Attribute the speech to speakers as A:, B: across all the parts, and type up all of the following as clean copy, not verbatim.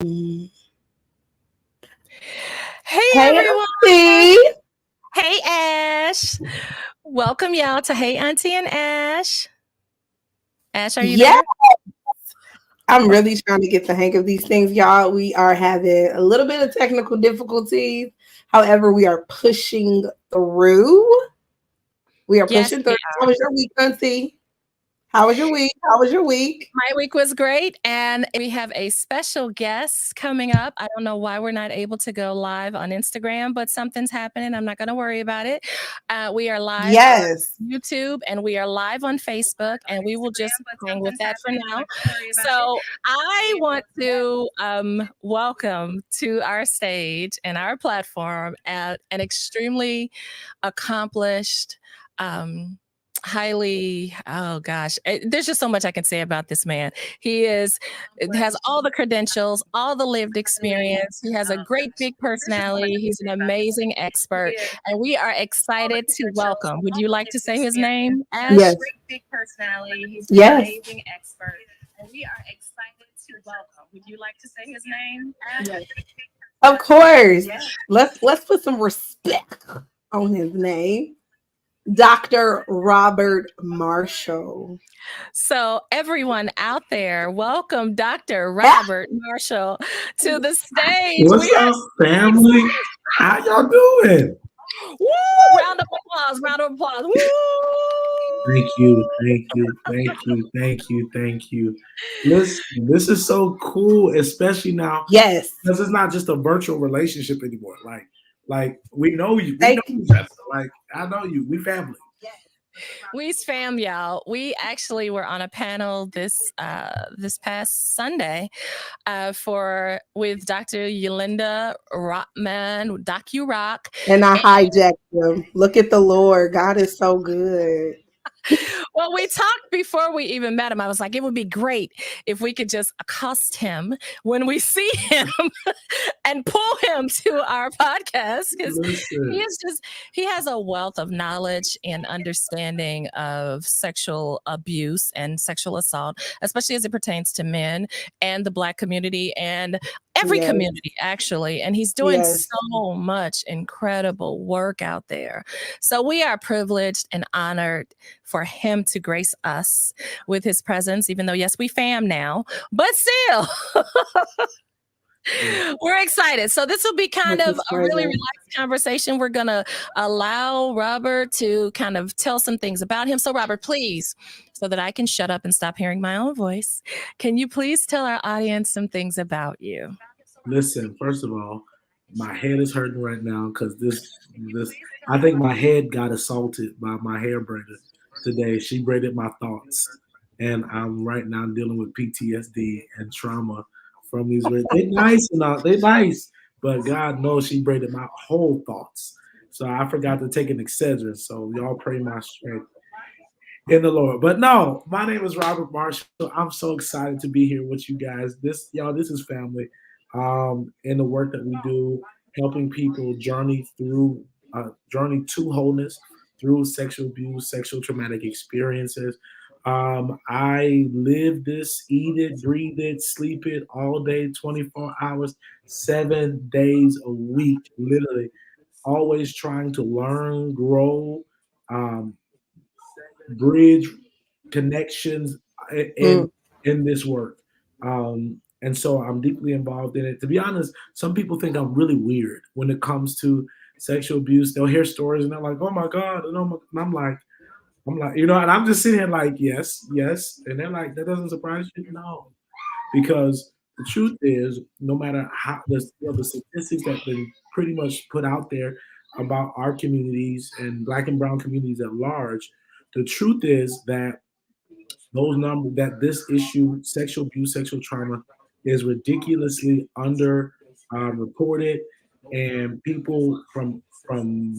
A: Hey
B: Hey,
A: everyone.
B: Auntie.
A: Hey Ash. Welcome y'all to Hey Auntie and Ash. Ash, are you
B: Yeah,
A: there?
B: I'm really trying to get the hang of these things, y'all. We are having a little bit of technical difficulties. However, we are pushing through. We are
A: Yes,
B: pushing
A: we
B: through. How was your week, Auntie? How was your week? How was your week?
A: My week was great, and we have a special guest coming up. I don't know why we're not able to go live on Instagram, but something's happening. I'm not going to worry about it. We are live on
B: Yes.
A: YouTube and we are live on Facebook, and we will just hang with that for now. So, I want to welcome to our stage and our platform an extremely accomplished. Highly, oh gosh, there's just so much I can say about this man. He has all the credentials, all the lived experience. He has a great big personality. He's an amazing expert, and we are excited to welcome. Would you like to say his name, Ash?
B: Yes.
A: Great big personality. He's an
B: Yes.
A: amazing expert, and we are excited to welcome. Would you like to say his name, Ash?
B: Yes. Of course. Let's put some respect on his name. Dr. Robert Marshall.
A: So, everyone out there, welcome Dr. Robert Marshall to the stage.
C: What's
A: We are
C: up,
A: so
C: family?
A: excited.
C: How y'all doing?
A: Woo! Round of applause, round of applause. Woo!
C: Thank you, thank you, thank you, thank you, thank you. Listen, this is so cool, especially now
B: Yes.
C: because it's not just a virtual relationship anymore. Like we know you, we know
B: Thank you.
C: each other. Like I know you, we family.
A: We's fam, y'all. We actually were on a panel this past Sunday for with Dr. Yolinda Rockman, Docu Rock.
B: And I hijacked them. Look at the Lord. God is so good.
A: Well, we talked before we even met him. I was like, it would be great if we could just accost him when we see him and pull him to our podcast because he
C: Listen,
A: is just he has a wealth of knowledge and understanding of sexual abuse and sexual assault, especially as it pertains to men and the Black community and every
B: Yes.
A: community actually. And he's doing
B: Yes.
A: so much incredible work out there. So we are privileged and honored for him to grace us with his presence, even though, yes, we fam now, but still, we're excited. So this will be kind
B: With
A: of
B: his
A: a really
B: presence.
A: relaxed conversation. We're going to allow Robert to kind of tell some things about him. So, Robert, please, so that I can shut up and stop hearing my own voice, can you please tell our audience some things about you?
C: listen. First of all, my head is hurting right now because this. I think my head got assaulted by my hair braider today. She braided my thoughts, and I'm right now dealing with PTSD and trauma from these. They nice and all, they nice, but God knows she braided my whole thoughts. So I forgot to take an Excedrin. So y'all pray my strength in the Lord. But no, my name is Robert Marshall. I'm so excited to be here with you guys. This is family. In the work that we do, helping people journey to wholeness through sexual abuse, sexual traumatic experiences. I live this, eat it, breathe it, sleep it all day, 24 hours, 7 days a week, literally. Always trying to learn, grow, um, bridge connections in
B: Mm.
C: in this work. And so I'm deeply involved in it. To be honest, some people think I'm really weird when it comes to sexual abuse. They'll hear stories and they're like, "Oh my god!" And I'm like, and I'm just sitting here like, "Yes, yes," and they're like, "That doesn't surprise you?" No, because the truth is, no matter how the statistics that have been pretty much put out there about our communities and Black and Brown communities at large, the truth is that those numbers that this issue, sexual abuse, sexual trauma, is ridiculously under reported, and people from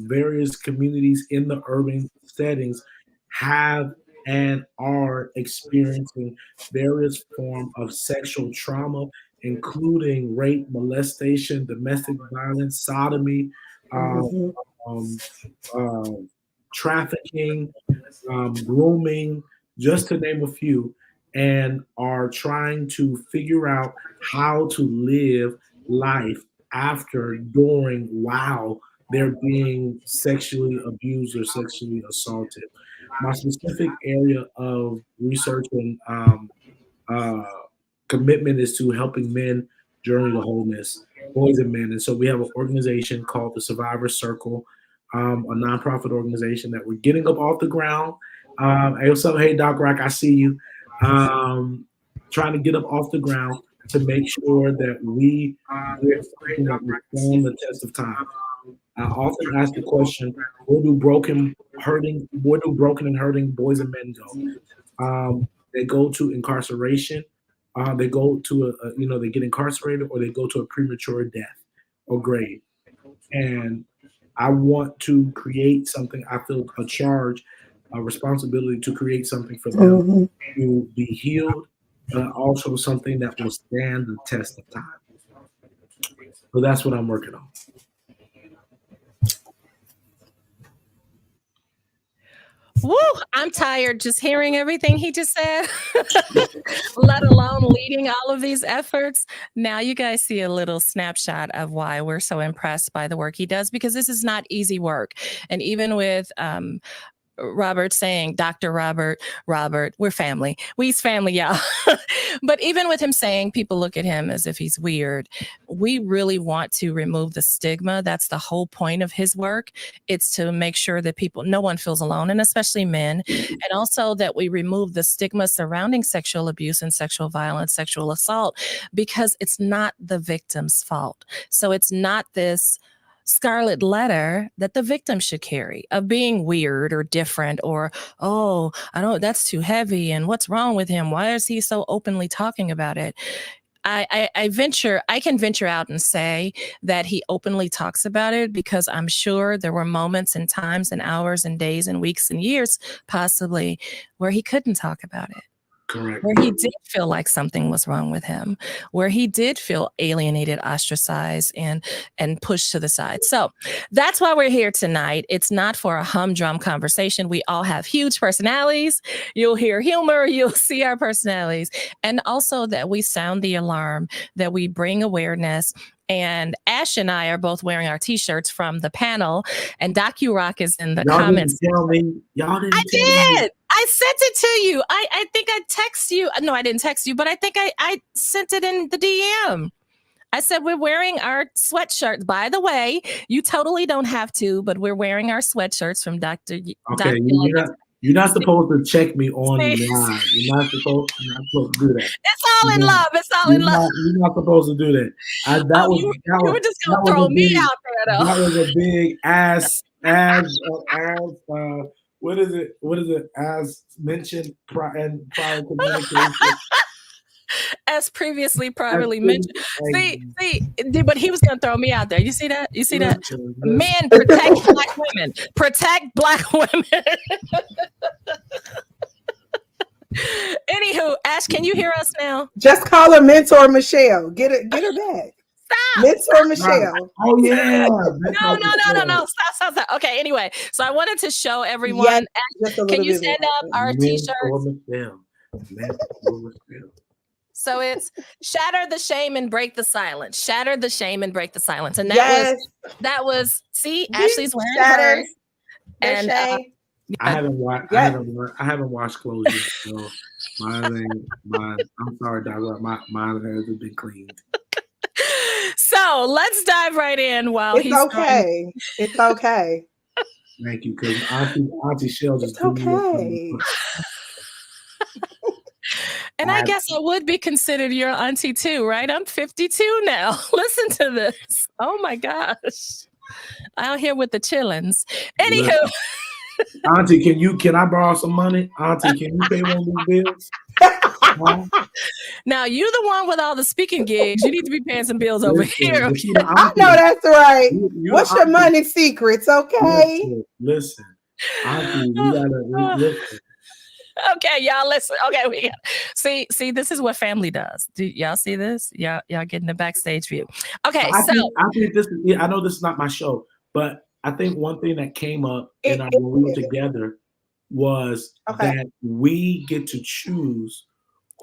C: various communities in the urban settings have and are experiencing various form of sexual trauma, including rape, molestation, domestic violence, sodomy, um,
B: Mhm.
C: um, uh, trafficking, grooming, just to name a few. and are trying to figure out how to live life after, during, while they're being sexually abused or sexually assaulted. My specific area of research and uh, commitment is to helping men journey to wholeness, boys and men. And so we have an organization called the Survivor Circle, a nonprofit organization that we're getting up off the ground. Hey, what's up? Hey, Doc Rock, I see you. Trying to get up off the ground to make sure that we create something that will stand the test of time. I often ask the question, where do broken and hurting boys and men go? They go to incarceration. They go to they get incarcerated, or they go to a premature death or grave. And I want to create something. I feel a charge, a responsibility to create something for them
B: Mhm.
C: to be healed, but also something that will stand the test of time. So that's what I'm working on.
A: Woo, I'm tired just hearing everything he just said, let alone leading all of these efforts. Now you guys see a little snapshot of why we're so impressed by the work he does, because this is not easy work. And even with Robert saying, Dr. Robert, we're family. We's family, y'all. But even with him saying people look at him as if he's weird, we really want to remove the stigma. That's the whole point of his work. It's to make sure that no one feels alone, and especially men. And also that we remove the stigma surrounding sexual abuse and sexual violence, sexual assault, because it's not the victim's fault. So it's not this scarlet letter that the victim should carry of being weird or different, or, oh, I don't, that's too heavy. And what's wrong with him? Why is he so openly talking about it? I can venture out and say that he openly talks about it because I'm sure there were moments and times and hours and days and weeks and years possibly where he couldn't talk about it.
C: Correct.
A: Where he did feel like something was wrong with him, where he did feel alienated, ostracized, and pushed to the side. So that's why we're here tonight. It's not for a humdrum conversation. We all have huge personalities. You'll hear humor, you'll see our personalities, and also that we sound the alarm, that we bring awareness. And Ash and I are both wearing our T-shirts from the panel, and DocuRock is in the comments.
C: Y'all didn't tell me.
A: I sent it to you. I think I text you. No, I didn't text you, but I think I sent it in the DM. I said, we're wearing our sweatshirts. By the way, you totally don't have to, but we're wearing our sweatshirts from Dr.
C: Okay, you're not supposed to check me on the line. You're not supposed to do that.
A: It's all in love. It's all in love.
C: You're not supposed to do that.
A: You were just going to throw me out there, though.
C: That was a big ass, what is it? As mentioned prior communication.
A: As previously privately mentioned. See, but he was going to throw me out there. You see that? You see that? Men, protect Black women. Protect Black women. Anywho, Ash, can you hear us now?
B: Just call her Mentor Michelle. Get her back.
A: Stop.
B: Mentor Michelle.
C: Oh yeah.
A: No. Stop. Okay, anyway. So I wanted to show everyone.
B: Yes,
A: can you stand up our T-shirts? So it's shatter the shame and break the silence. Shatter the shame and break the silence. And that was see, Ashley's wearing hers. And
C: I haven't watched clothes yet, so mine. I'm sorry, Dr. Mine hasn't been cleaned.
A: So let's dive right in while
B: it's okay. It's okay.
C: Thank you, because Auntie Shell just
B: okay.
A: And I guess I would be considered your auntie too, right? I'm 52 now. Listen to this. Oh my gosh. Out here with the chillins. Anywho.
C: Auntie, can I borrow some money? Auntie, can you pay one of these bills?
A: Now you're the one with all the speaking gigs. You need to be paying some bills over here. Okay?
B: I know that's right. What's your money secrets? Okay.
C: Listen. Auntie, we gotta listen.
A: Okay, y'all listen. Okay, we got see. This is what family does. Do y'all see this? Y'all getting the backstage view. Okay, I
C: think this is. I know this is not my show, but I think one thing that came up in our when we were together was that we get to choose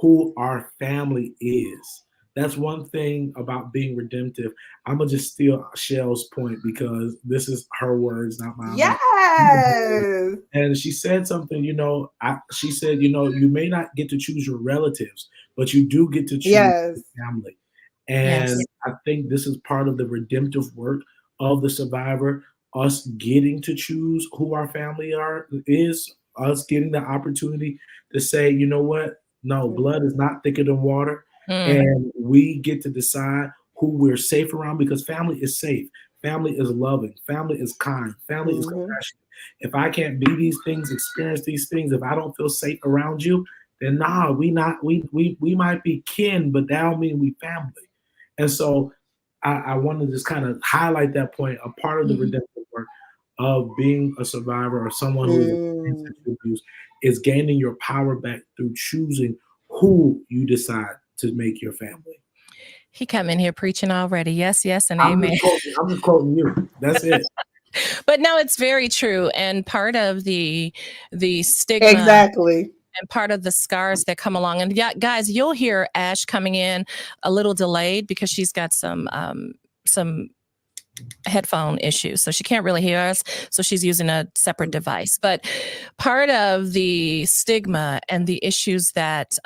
C: who our family is. That's one thing about being redemptive. I'm gonna just steal Shell's point because this is her words, not mine.
B: Yes.
C: And she said something, she said, you may not get to choose your relatives, but you do get to choose
B: Yes.
C: your family.
A: Yes.
C: And I think this is part of the redemptive work of the survivor, us getting to choose who our family is, us getting the opportunity to say, you know what? No, blood is not thicker than water. And we get to decide who we're safe around because family is safe. Family is loving. Family is kind. Family is compassionate. If I can't be these things, experience these things, if I don't feel safe around you, then we might be kin, but that don't mean we family. And so I want to just kind of highlight that point. A part of the redemptive work of being a survivor or someone who is in sexual abuse is gaining your power back through choosing who you decide to make your family.
A: He come in here preaching already. Yes, yes, and
C: I'm
A: amen.
C: just quoting you. That's it.
A: But no, it's very true. And part of the stigma
B: Exactly.
A: and part of the scars that come along. And yeah, guys, you'll hear Ash coming in a little delayed because she's got some headphone issues, so she can't really hear us, so she's using a separate device. But part of the stigma and the issues that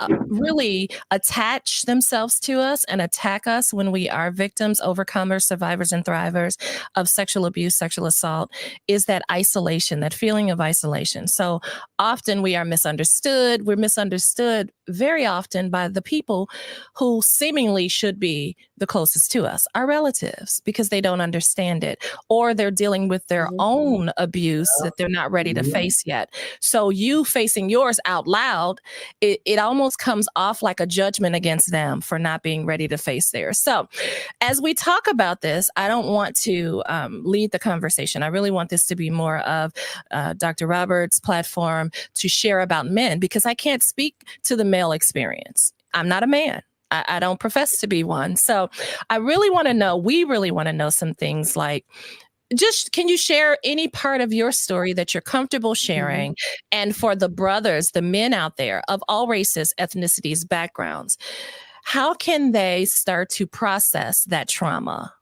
A: really attach themselves to us and attack us when we are victims, overcomers, survivors, and thrivers of sexual abuse, sexual assault, is that isolation, that feeling of isolation. So often we are misunderstood. We're misunderstood very often by the people who seemingly should be the closest to us, our relatives, because they don't understand it, or they're dealing with their own abuse that they're not ready to face yet. So you facing yours out loud, it almost comes off like a judgment against them for not being ready to face theirs. So as we talk about this, I don't want to lead the conversation. I really want this to be more of Dr. Roberts' platform to share about men, because I can't speak to the male experience. I'm not a man. I don't profess to be one. So I really want to know, we really want to know some things like, just can you share any part of your story that you're comfortable sharing? And for the brothers, the men out there of all races, ethnicities, backgrounds, how can they start to process that trauma?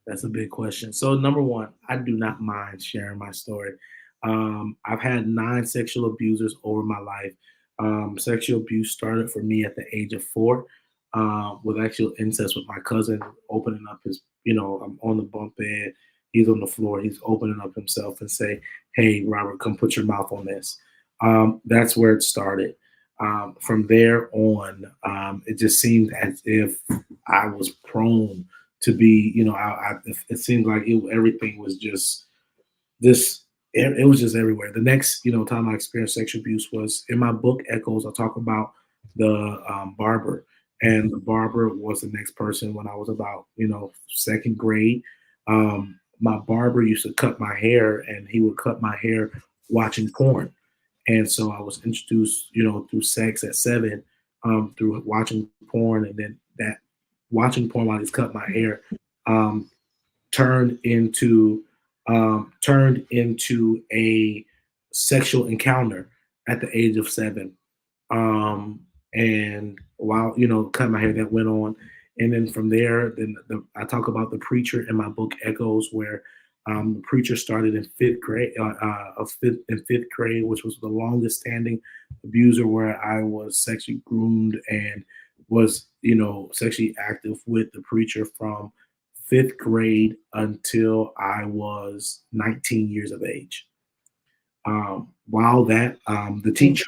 C: That's a big question. So number one, I do not mind sharing my story. I've had 9 sexual abusers over my life. Sexual abuse started for me at the age of 4 with actual incest with my cousin, opening up his, I'm on the bunk bed, he's on the floor, he's opening up himself and say, "Hey, Robert, come put your mouth on this." That's where it started. From there on, it just seemed as if I was prone to be, it seemed like everything was just this. It was just everywhere. The next, time I experienced sexual abuse was in my book Echoes. I talk about the barber, and the barber was the next person when I was about, second grade. My barber used to cut my hair, and he would cut my hair watching porn. And so I was introduced, through sex at 7, through watching porn, and then that watching porn while he's cut my hair um, turned into a sexual encounter at the age of 7. And while cut my hair, that went on, and then from there, then I talk about the preacher in my book Echoes, where the preacher started in fifth grade, which was the longest standing abuser, where I was sexually groomed and was sexually active with the preacher from 5th grade until I was 19 years of age. While that, the teacher,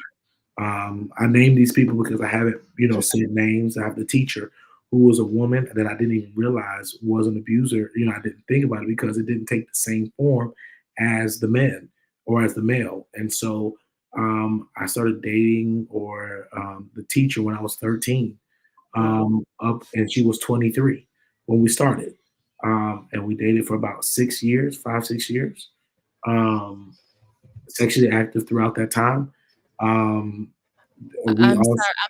C: I named these people because I haven't, said names. I have the teacher who was a woman that I didn't even realize was an abuser. I didn't think about it because it didn't take the same form as the men or as the male. And so I started dating the teacher when I was 13, and she was 23 when we started. And we dated for about 6 years, 5-6 years. Sexually active throughout that time.
A: I'm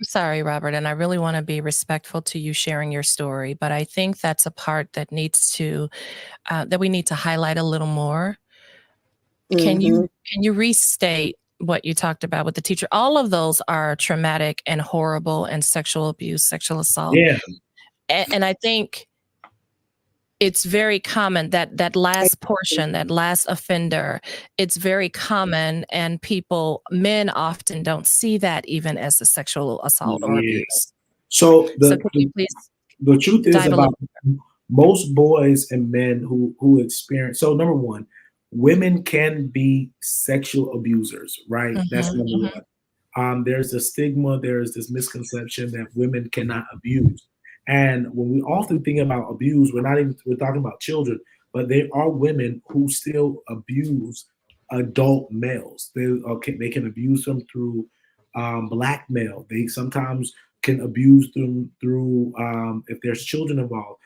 A: sorry, Robert, and I really want to be respectful to you sharing your story, but I think that's a part that needs to that we need to highlight a little more. Can you restate what you talked about with the teacher. All of those are traumatic and horrible, and sexual abuse, sexual assault.
C: Yeah.
A: And I think it's very common that last portion, that last offender, it's very common, and men often don't see that even as a sexual assault or
C: Yeah.
A: abuse.
C: So
A: So could you please
C: the truth is
A: dive a
C: about
A: little?
C: most boys and men who experience. So number one, women can be sexual abusers, right? That's
A: Mhm,
C: number
A: mhm,
C: one. There's a stigma, there's this misconception that women cannot abuse. And when we often think about abuse, we're talking about children, but there are women who still abuse adult males. They can abuse them through blackmail. They sometimes can abuse them through if there's children involved.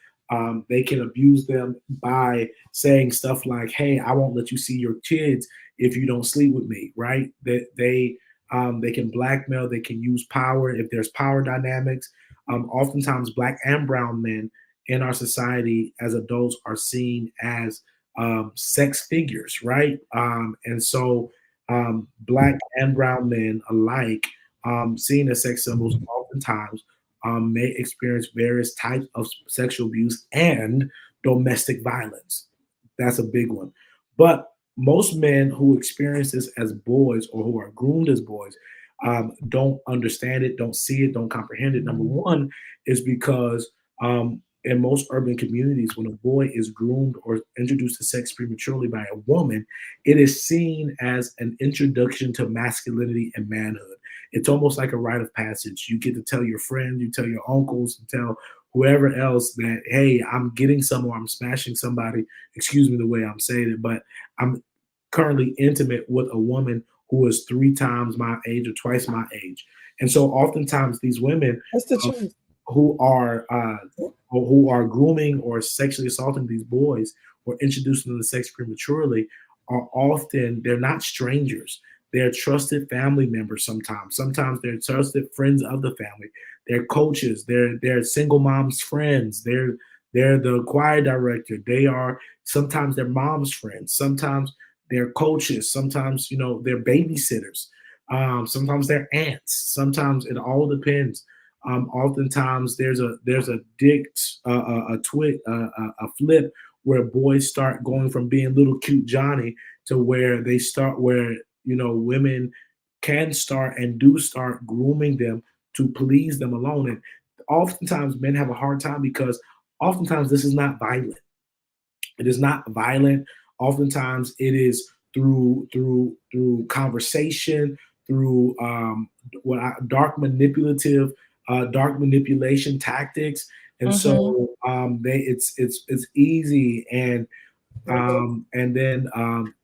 C: They can abuse them by saying stuff like, "Hey, I won't let you see your kids if you don't sleep with me." Right? They can blackmail. They can use power if there's power dynamics. Oftentimes, black and brown men in our society as adults are seen as sex figures, right? And so, black and brown men alike, seen as sex symbols, oftentimes may experience various types of sexual abuse and domestic violence. That's a big one. But most men who experience this as boys or who are groomed as boys don't understand it, don't see it, don't comprehend it. Number one is because in most urban communities, when a boy is groomed or introduced to sex prematurely by a woman, it is seen as an introduction to masculinity and manhood. It's almost like a rite of passage. You get to tell your friends, you tell your uncles, you tell whoever else that, hey, I'm getting some or I'm smashing somebody. Excuse me the way I'm saying it, but I'm currently intimate with a woman who is 3 times my age or twice my age. And so oftentimes these women
B: That's the
C: uh,
B: truth.
C: who are grooming or sexually assaulting these boys or introducing them to sex prematurely are often, they're not strangers. They're trusted family members sometimes. Sometimes they're trusted friends of the family. They're coaches. They're single moms' friends. They're the choir director. They are sometimes their mom's friends. Sometimes they're coaches. Sometimes they're babysitters. Sometimes they're aunts. Sometimes it all depends. Oftentimes there's a flip where boys start going from being little cute Johnny to where they start where women can start and do start grooming them to please them alone. And oftentimes men have a hard time because oftentimes this is not violent. It is not violent. Oftentimes it is through conversation, through dark manipulation tactics. And
A: mhm,
C: so it's easy. And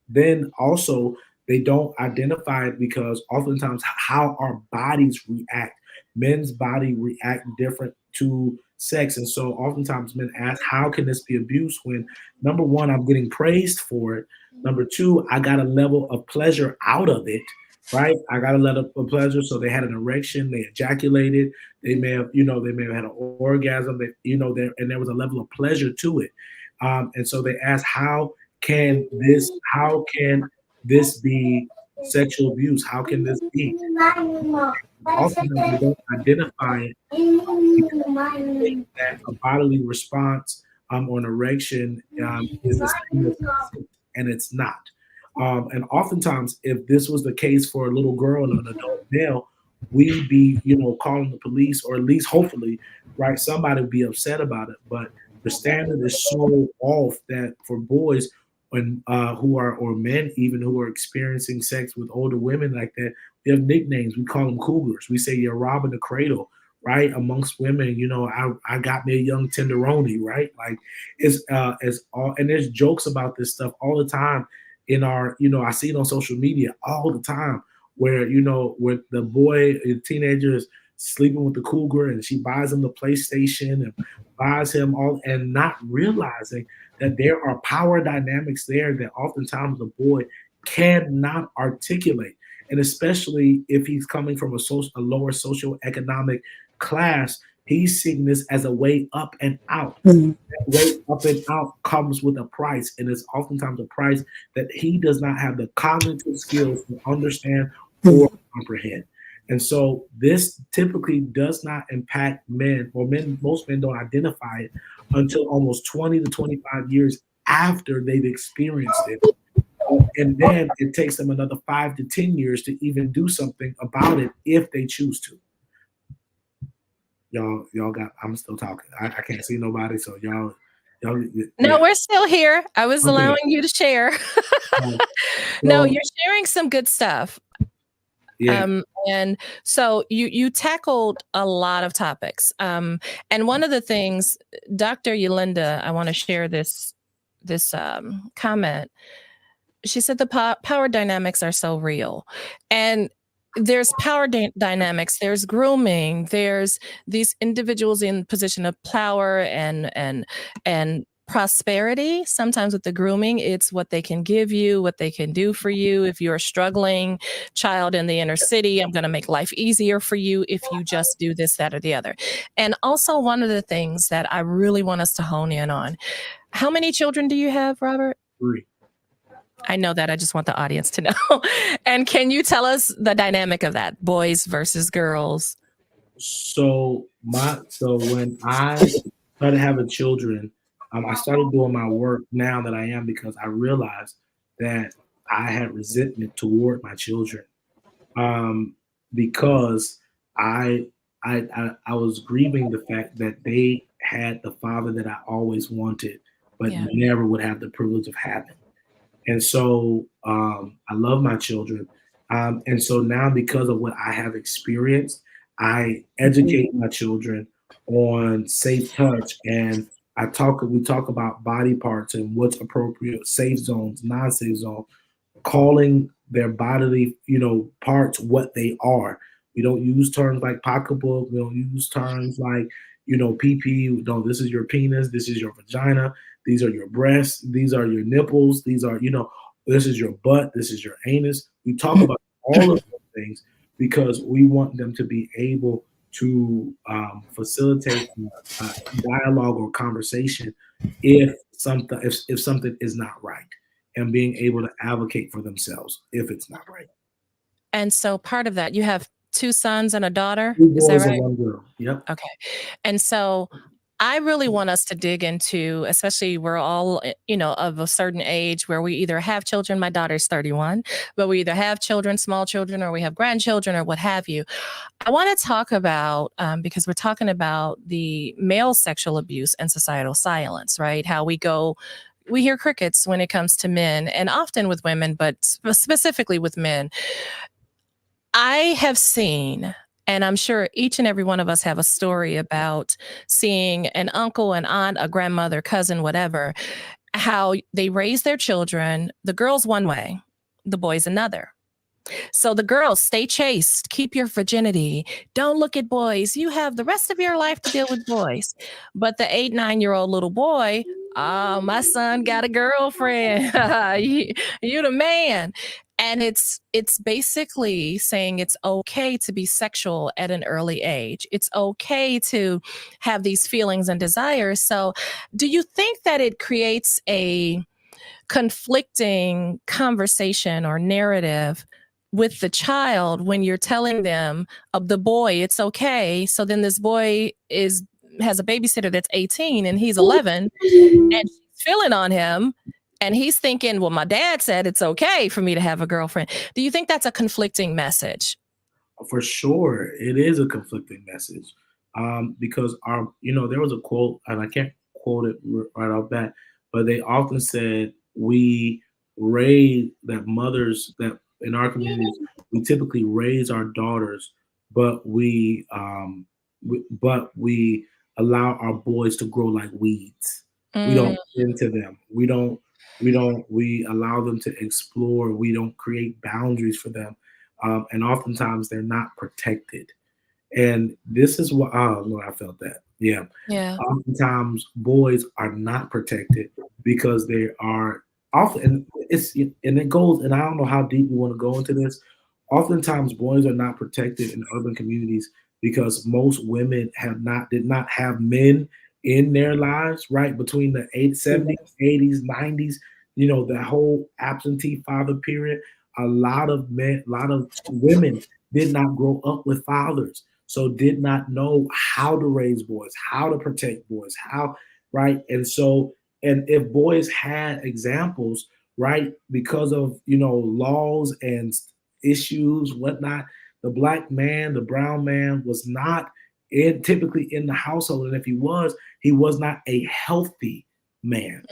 C: then also they don't identify it because oftentimes how our bodies react, men's body react different to sex. And so oftentimes men ask, how can this be abuse when number one, I'm getting praised for it. Number two, I got a level of pleasure out of it, right? I got a level of pleasure. So they had an erection, they ejaculated, they may have had an orgasm, and there was a level of pleasure to it. And so they asked, how can this be sexual abuse? How can this be? Oftentimes they don't identify it because they think that a bodily response or an erection is the same as consent, and it's not. And oftentimes, if this was the case for a little girl and an adult male, we'd be, calling the police, or at least hopefully, right, somebody would be upset about it. But the standard is so off that for boys and who are, or men even, who are experiencing sex with older women like that, we have nicknames. We call them cougars. We say you're robbing the cradle, right? Amongst women, I got me a young tenderoni, right? Like it's all, and there's jokes about this stuff all the time in our, I see it on social media all the time where, where the boy, the teenager is sleeping with the cougar and she buys him the PlayStation and buys him all, and not realizing that there are power dynamics there that oftentimes the boy cannot articulate. And especially if he's coming from a lower socioeconomic class, He's seeing this as a way up and out.
B: Mhm.
C: That way up and out comes with a price, and it's oftentimes a price that he does not have the cognitive skills to understand or comprehend. And so this typically does not impact men, or men, most men don't identify it until almost 20 to 25 years after they've experienced it. And then it takes them another 5 to 10 years to even do something about it if they choose to. Y'all got, I'm still talking. I can't see nobody, so y'all,
A: No,
C: yeah.
A: we're still here. I was
C: Okay.
A: allowing you to share. No, you're sharing some good stuff.
C: Yeah.
A: And so you tackled a lot of topics. And one of the things, Dr. Yolinda, I want to share this comment. She said the power dynamics are so real. And there's power dynamics, there's grooming, there's these individuals in position of power and prosperity. Sometimes with the grooming, it's what they can give you, what they can do for you. If you're a struggling child in the inner city, I'm going to make life easier for you if you just do this, that, or the other. And also, one of the things that I really want us to hone in on, how many children do you have, Robert?
C: 3.
A: I know that. I just want the audience to know. And can you tell us the dynamic of that, boys versus girls?
C: So when I started having children, I started doing my work now that I am, because I realized that I had resentment toward my children, because I was grieving the fact that they had the father that I always wanted, but
A: Yeah.
C: never would have the privilege of having. And so I love my children. And so now, because of what I have experienced, I educate my children on safe touch, and we talk about body parts and what's appropriate, safe zones, non-safe zones, calling their bodily, parts what they are. We don't use terms like pocketbook. We don't use terms like, PP. No, this is your penis. This is your vagina. These are your breasts. These are your nipples. These are, this is your butt. This is your anus. We talk about all of those things because we want them to be able to facilitate a dialogue or conversation if something is not right, and being able to advocate for themselves if it's not right.
A: And so part of that, you have 2 sons and a daughter.
C: 2
A: Is that
C: boys
A: right?
C: and 1 girl. Yep.
A: Okay. And so I really want us to dig into, especially we're all, of a certain age where we either have children. My daughter's 31, but we either have children, small children, or we have grandchildren or what have you. I want to talk about, because we're talking about the male sexual abuse and societal silence, right? How we hear crickets when it comes to men, and often with women, but specifically with men. I have seen, and I'm sure each and every one of us have a story about seeing an uncle, an aunt, a grandmother, cousin, whatever, how they raise their children, the girls one way, the boys another. So the girls, stay chaste, keep your virginity, don't look at boys. You have the rest of your life to deal with boys. But the 8, 9-year-old little boy, oh, my son got a girlfriend. you the man. And it's basically saying it's okay to be sexual at an early age. It's okay to have these feelings and desires. So do you think that it creates a conflicting conversation or narrative with the child when you're telling them of the boy it's okay? So then this boy has a babysitter that's 18 and he's 11 and she's feeling on him, and he's thinking, well, my dad said it's okay for me to have a girlfriend. Do you think that's a conflicting message?
C: For sure, it is a conflicting message, because there was a quote, and I can't quote it right off bat, but they often said we raise that mothers that in our communities we typically raise our daughters, but we allow our boys to grow like weeds. We don't tend to them. We allow them to explore. We don't create boundaries for them. And oftentimes they're not protected. And this is what, oh Lord, I felt that. Yeah.
A: Yeah.
C: Oftentimes boys are not protected because they are often, and it goes, and I don't know how deep we want to go into this. Oftentimes boys are not protected in urban communities because most women did not have men in their lives, right? Between the 70s, 80s, 90s, the whole absentee father period, a lot of women did not grow up with fathers, so did not know how to raise boys, how to protect boys, how, right? And if boys had examples, right, because of laws and issues, whatnot, the black man, the brown man was not typically in the household, and if he was not a healthy man.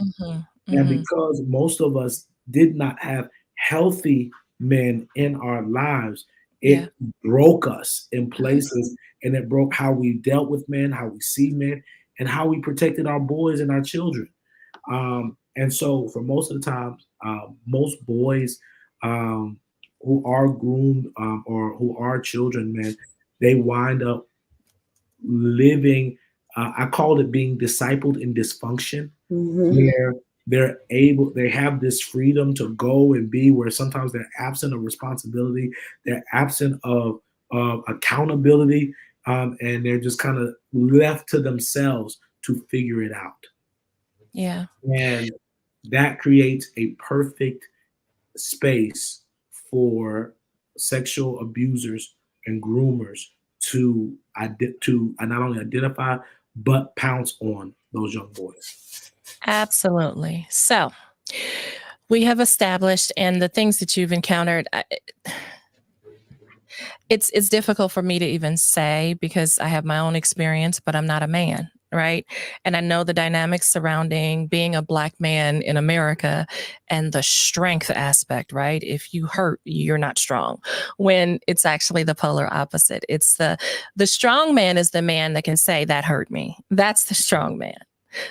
C: And because most of us did not have healthy men in our lives, it broke us in places, and it broke how we dealt with men, how we see men, and how we protected our boys and our children. And so for most of the time, most boys who are groomed or who are children, man, they wind up living, I called it being discipled in dysfunction, where they have this freedom to go and be, where sometimes they're absent of responsibility, they're absent of accountability, and they're just kind of left to themselves to figure it out.
A: Yeah.
C: And that creates a perfect space for sexual abusers and groomers to not only identify but pounce on those young boys.
A: Absolutely. So we have established, and the things that you've encountered, it's difficult for me to even say because I have my own experience, but I'm not a man, right? And I know the dynamics surrounding being a black man in America and the strength aspect, right? If you hurt, you're not strong. When it's actually the polar opposite. It's the strong man is the man that can say that hurt me. That's the strong man.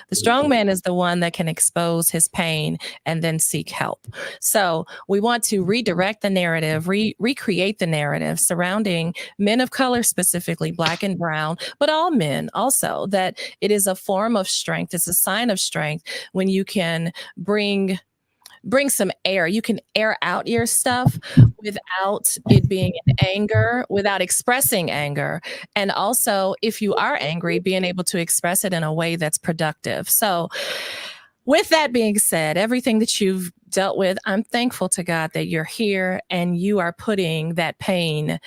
A: The strong man is the one that can expose his pain and then seek help. So we want to redirect the narrative, recreate the narrative surrounding men of color, specifically black and brown, but all men also, that it is a form of strength. It's a sign of strength when you can bring some air. You can air out your stuff without it being in anger, without expressing anger. And also, if you are angry, being able to express it in a way that's productive. So, with that being said, everything that you've dealt with, I'm thankful to God that you're here and you are putting that pain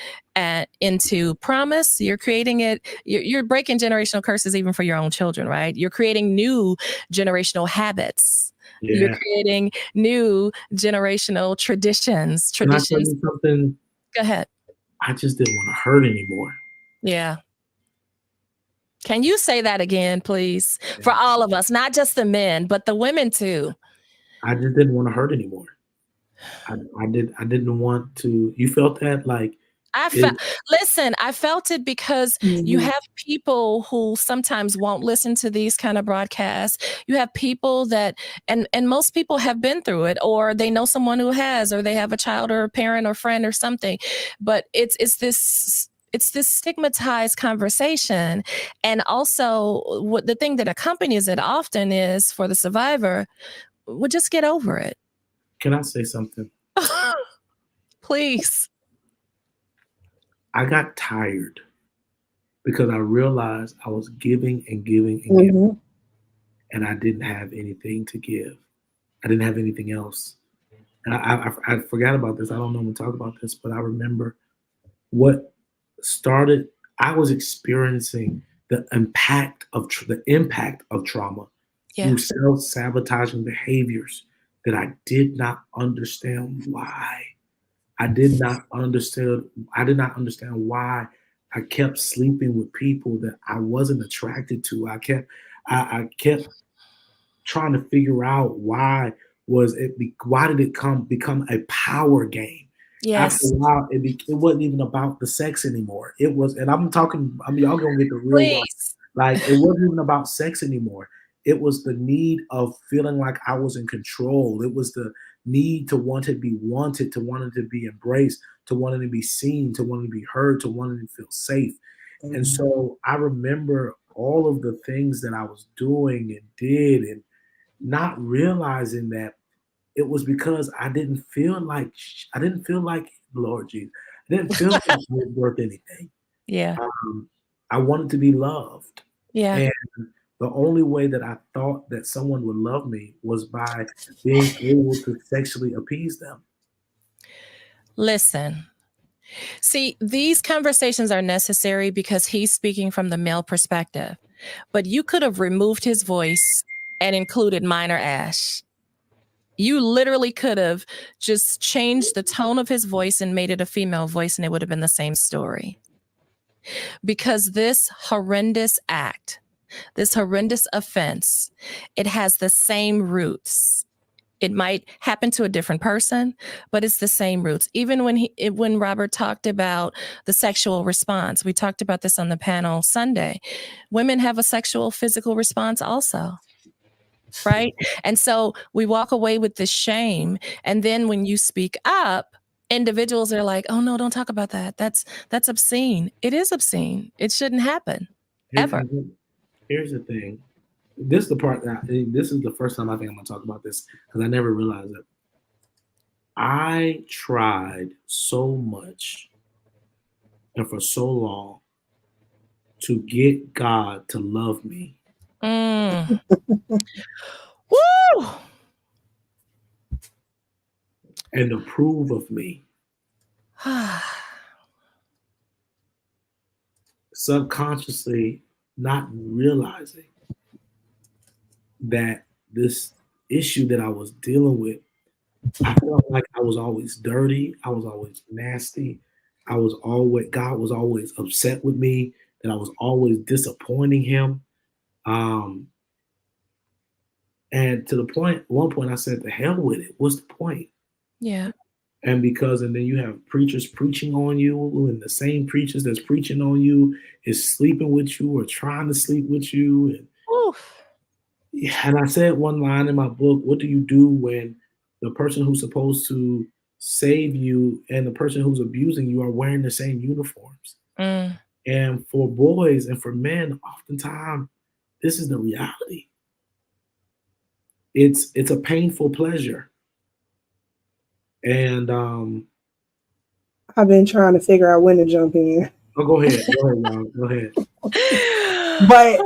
A: into promise. You're creating it. You're breaking generational curses even for your own children, right? You're creating new generational habits.
C: Yeah.
A: You're creating new generational traditions.
C: Can I tell you something?
A: Go ahead.
C: I just didn't want to hurt anymore.
A: Yeah. Can you say that again, please? Yeah. For all of us, not just the men, but the women too.
C: I just didn't want to hurt anymore. I didn't want to. You felt that? Like,
A: listen, I felt it because you have people who sometimes won't listen to these kind of broadcasts. You have people that, and most people have been through it, or they know someone who has, or they have a child or a parent or friend or something. But it's this stigmatized conversation. And also what the thing that accompanies it often is for the survivor, well, just get over it.
C: Can I say something?
A: Please.
C: I got tired because I realized I was giving and giving and giving, and I didn't have anything to give. I didn't have anything else. And I forgot about this. I don't normally talk about this, but I remember what started. I was experiencing the impact of trauma through self-sabotaging behaviors that I did not understand why. I did not understand why I kept sleeping with people that I wasn't attracted to. I kept trying to figure out why did it become a power game?
A: Yes.
C: After a while, it wasn't even about the sex anymore. It was, and I'm talking. I mean, y'all gonna get the real one. Like, it wasn't even about sex anymore. It was the need of feeling like I was in control. It was the need to want to be wanted, to want to be embraced, to want to be seen, to want to be heard, to want to feel safe. And so I remember all of the things that I was doing and did, and not realizing that it was because I didn't feel like Lord Jesus. I didn't feel like I was worth anything.
A: Yeah.
C: I wanted to be loved.
A: Yeah.
C: And the only way that I thought that someone would love me was by being able to sexually appease them.
A: Listen. See, these conversations are necessary because he's speaking from the male perspective. But you could have removed his voice and included minor Ash. You literally could have just changed the tone of his voice and made it a female voice, and it would have been the same story. Because this horrendous act, this horrendous offense, it has the same roots. It might happen to a different person, but it's the same roots. Even when Robert talked about the sexual response, we talked about this on the panel Sunday. Women have a sexual physical response also. Right. And so we walk away with this shame. And then when you speak up, individuals are like, oh no, don't talk about that. That's obscene. It is obscene. It shouldn't happen. Ever.
C: Here's the thing. This is the part this is the first time I think I'm gonna talk about this because I never realized it. I tried so much and for so long to get God to love me.
A: Mm. Woo!
C: And approve of me. Subconsciously not realizing that this issue that I was dealing with, I felt like I was always dirty. I was always nasty. God was always upset with me, that I was always disappointing him. And to the point, at one point I said, the hell with it. What's the point?
A: Yeah.
C: And then you have preachers preaching on you, and the same preachers that's preaching on you is sleeping with you or trying to sleep with you. And I said one line in my book, what do you do when the person who's supposed to save you and the person who's abusing you are wearing the same uniforms?
A: Mm.
C: And for boys and for men, oftentimes, this is the reality. It's a painful pleasure. And
B: I've been trying to figure out when to jump in.
C: Oh, go ahead, Mom. Go ahead.
B: But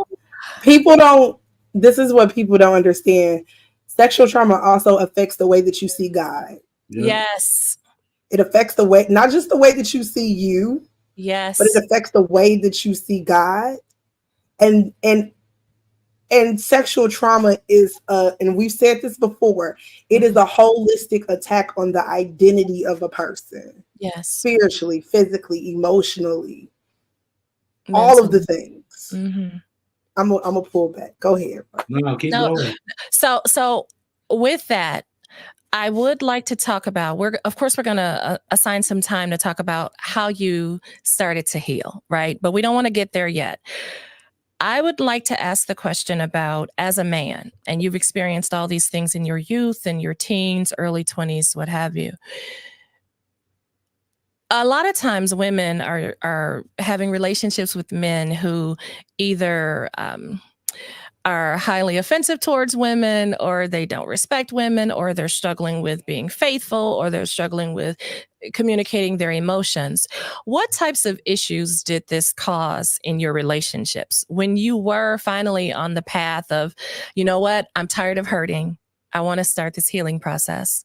B: this is what people don't understand. Sexual trauma also affects the way that you see God.
C: Yeah.
A: Yes.
B: It affects the way, not just the way that you see you,
A: yes,
B: but it affects the way that you see God. And sexual trauma is and we've said this before, it is a holistic attack on the identity of a person.
A: Yes.
B: Spiritually, physically, emotionally, all of the things.
A: Mm-hmm.
B: I'm gonna pull back. Go ahead.
C: No, keep going.
A: So with that, I would like to talk about, we're going to assign some time to talk about how you started to heal, right? But we don't want to get there yet. I would like to ask the question about, as a man, and you've experienced all these things in your youth and your teens, early 20s, what have you. A lot of times women are having relationships with men who either are highly offensive towards women, or they don't respect women, or they're struggling with being faithful, or they're struggling with communicating their emotions. What types of issues did this cause in your relationships when you were finally on the path of, you know what, I'm tired of hurting, I want to start this healing process?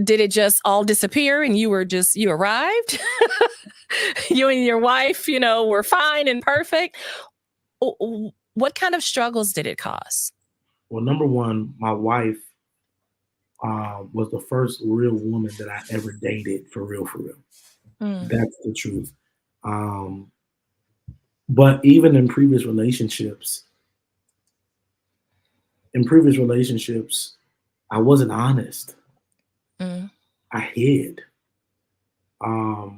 A: Did it just all disappear and you arrived? You and your wife, were fine and perfect? What kind of struggles did it cause?
C: Well, number one, my wife was the first real woman that I ever dated for real. That's the truth. But even in previous relationships, I wasn't honest. I hid. I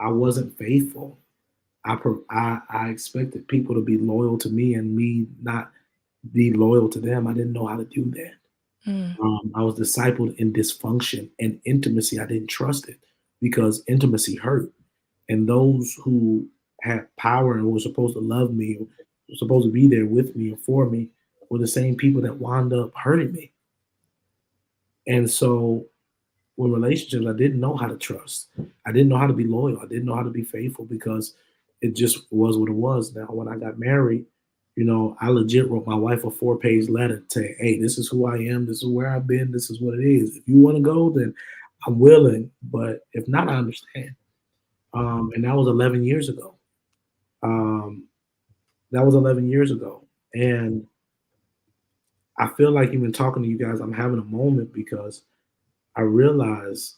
C: wasn't faithful. I expected people to be loyal to me and me not be loyal to them. I didn't know how to do that. I was discipled in dysfunction and intimacy. I didn't trust it because intimacy hurt. And those who had power and were supposed to love me, were supposed to be there with me or for me, were the same people that wound up hurting me. And so with relationships, I didn't know how to trust. I didn't know how to be loyal. I didn't know how to be faithful because it just was what it was. Now, when I got married, I legit wrote my wife a 4-page letter saying, hey, this is who I am. This is where I've been. This is what it is. If you want to go, then I'm willing. But if not, I understand. And that was 11 years ago. That was 11 years ago. And I feel like even talking to you guys, I'm having a moment because I realized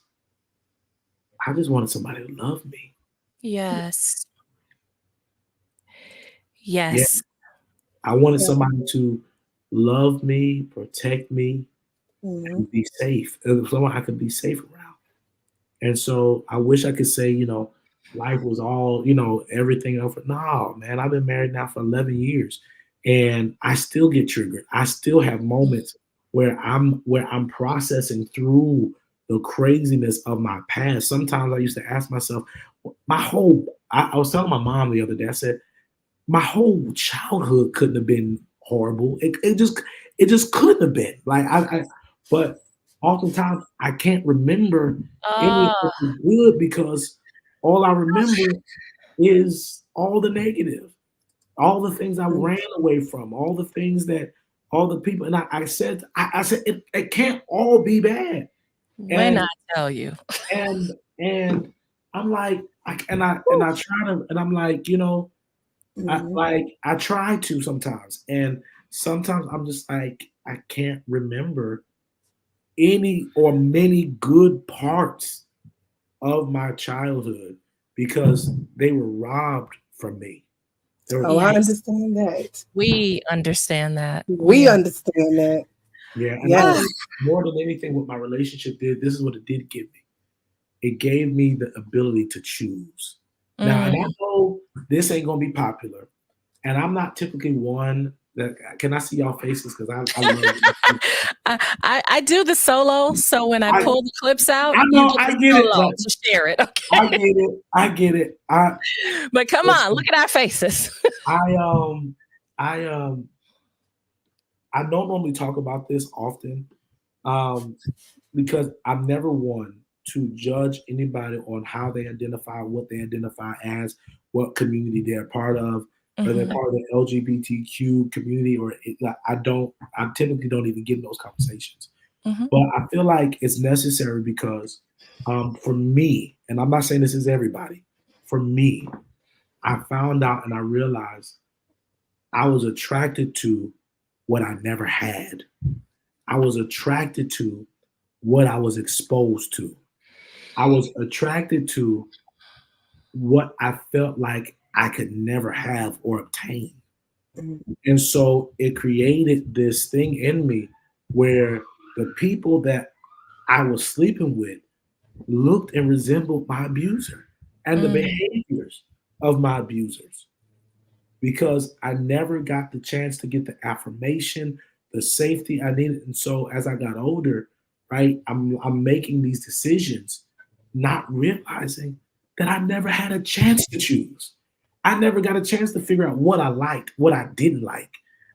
C: I just wanted somebody to love me.
A: Yes.
C: Yeah.
A: Yes.
C: I wanted somebody to love me, protect me, and be safe. Someone I could be safe around. And so I wish I could say, life was all, everything over. No, man, I've been married now for 11 years and I still get triggered. I still have moments where I'm processing through the craziness of my past. Sometimes I used to ask myself, I was telling my mom the other day, I said, my whole childhood couldn't have been horrible. It just couldn't have been. But oftentimes I can't remember anything
A: Oh,
C: good because all I remember is all the negative, all the things I ran away from, all the things that all the people. And I said it can't all be bad.
A: when I
C: And
A: tell you.
C: and and I'm like, I try to, and I'm like, I try to sometimes, and sometimes I'm just like I can't remember any or many good parts of my childhood because they were robbed from me.
B: Oh, I
A: Yes,
B: understand that.
A: we understand that.
B: We understand that.
C: Yeah, and I
B: Yes.
C: think more than anything, what my relationship did, this is what it did give me. It gave me the ability to choose. Now, and I
A: Mm.
C: know this ain't gonna be popular, and I'm not typically one that can I see y'all faces because I love it.
A: I do the solo, so when I
C: I
A: pull the clips out,
C: I
A: you
C: know
A: get
C: I
A: the
C: get it,
A: solo
C: but
A: to share it,
C: I
A: okay?
C: get it. I get it.
A: But come on, look
C: Listen,
A: at our faces.
C: I I I don't normally talk about this often um, because I'm never one to judge anybody on how they identify, what they identify as, what community they're part of, whether they're
A: Mhm,
C: part of the LGBTQ community or I typically don't even get in those conversations.
A: mhm,
C: But I feel like it's necessary because for me, and I'm not saying this is everybody, for me, I found out and I realized I was attracted to what I never had. I was attracted to what I was exposed to. I was attracted to what I felt like I could never have or obtain. And so it created this thing in me where the people that I was sleeping with looked and resembled my abuser and the
A: mm,
C: behaviors of my abusers because I never got the chance to get the affirmation, the safety I needed. And so as I got older, right, I'm making these decisions, not realizing that I never had a chance to choose. I never got a chance to figure out what I liked, what I didn't like.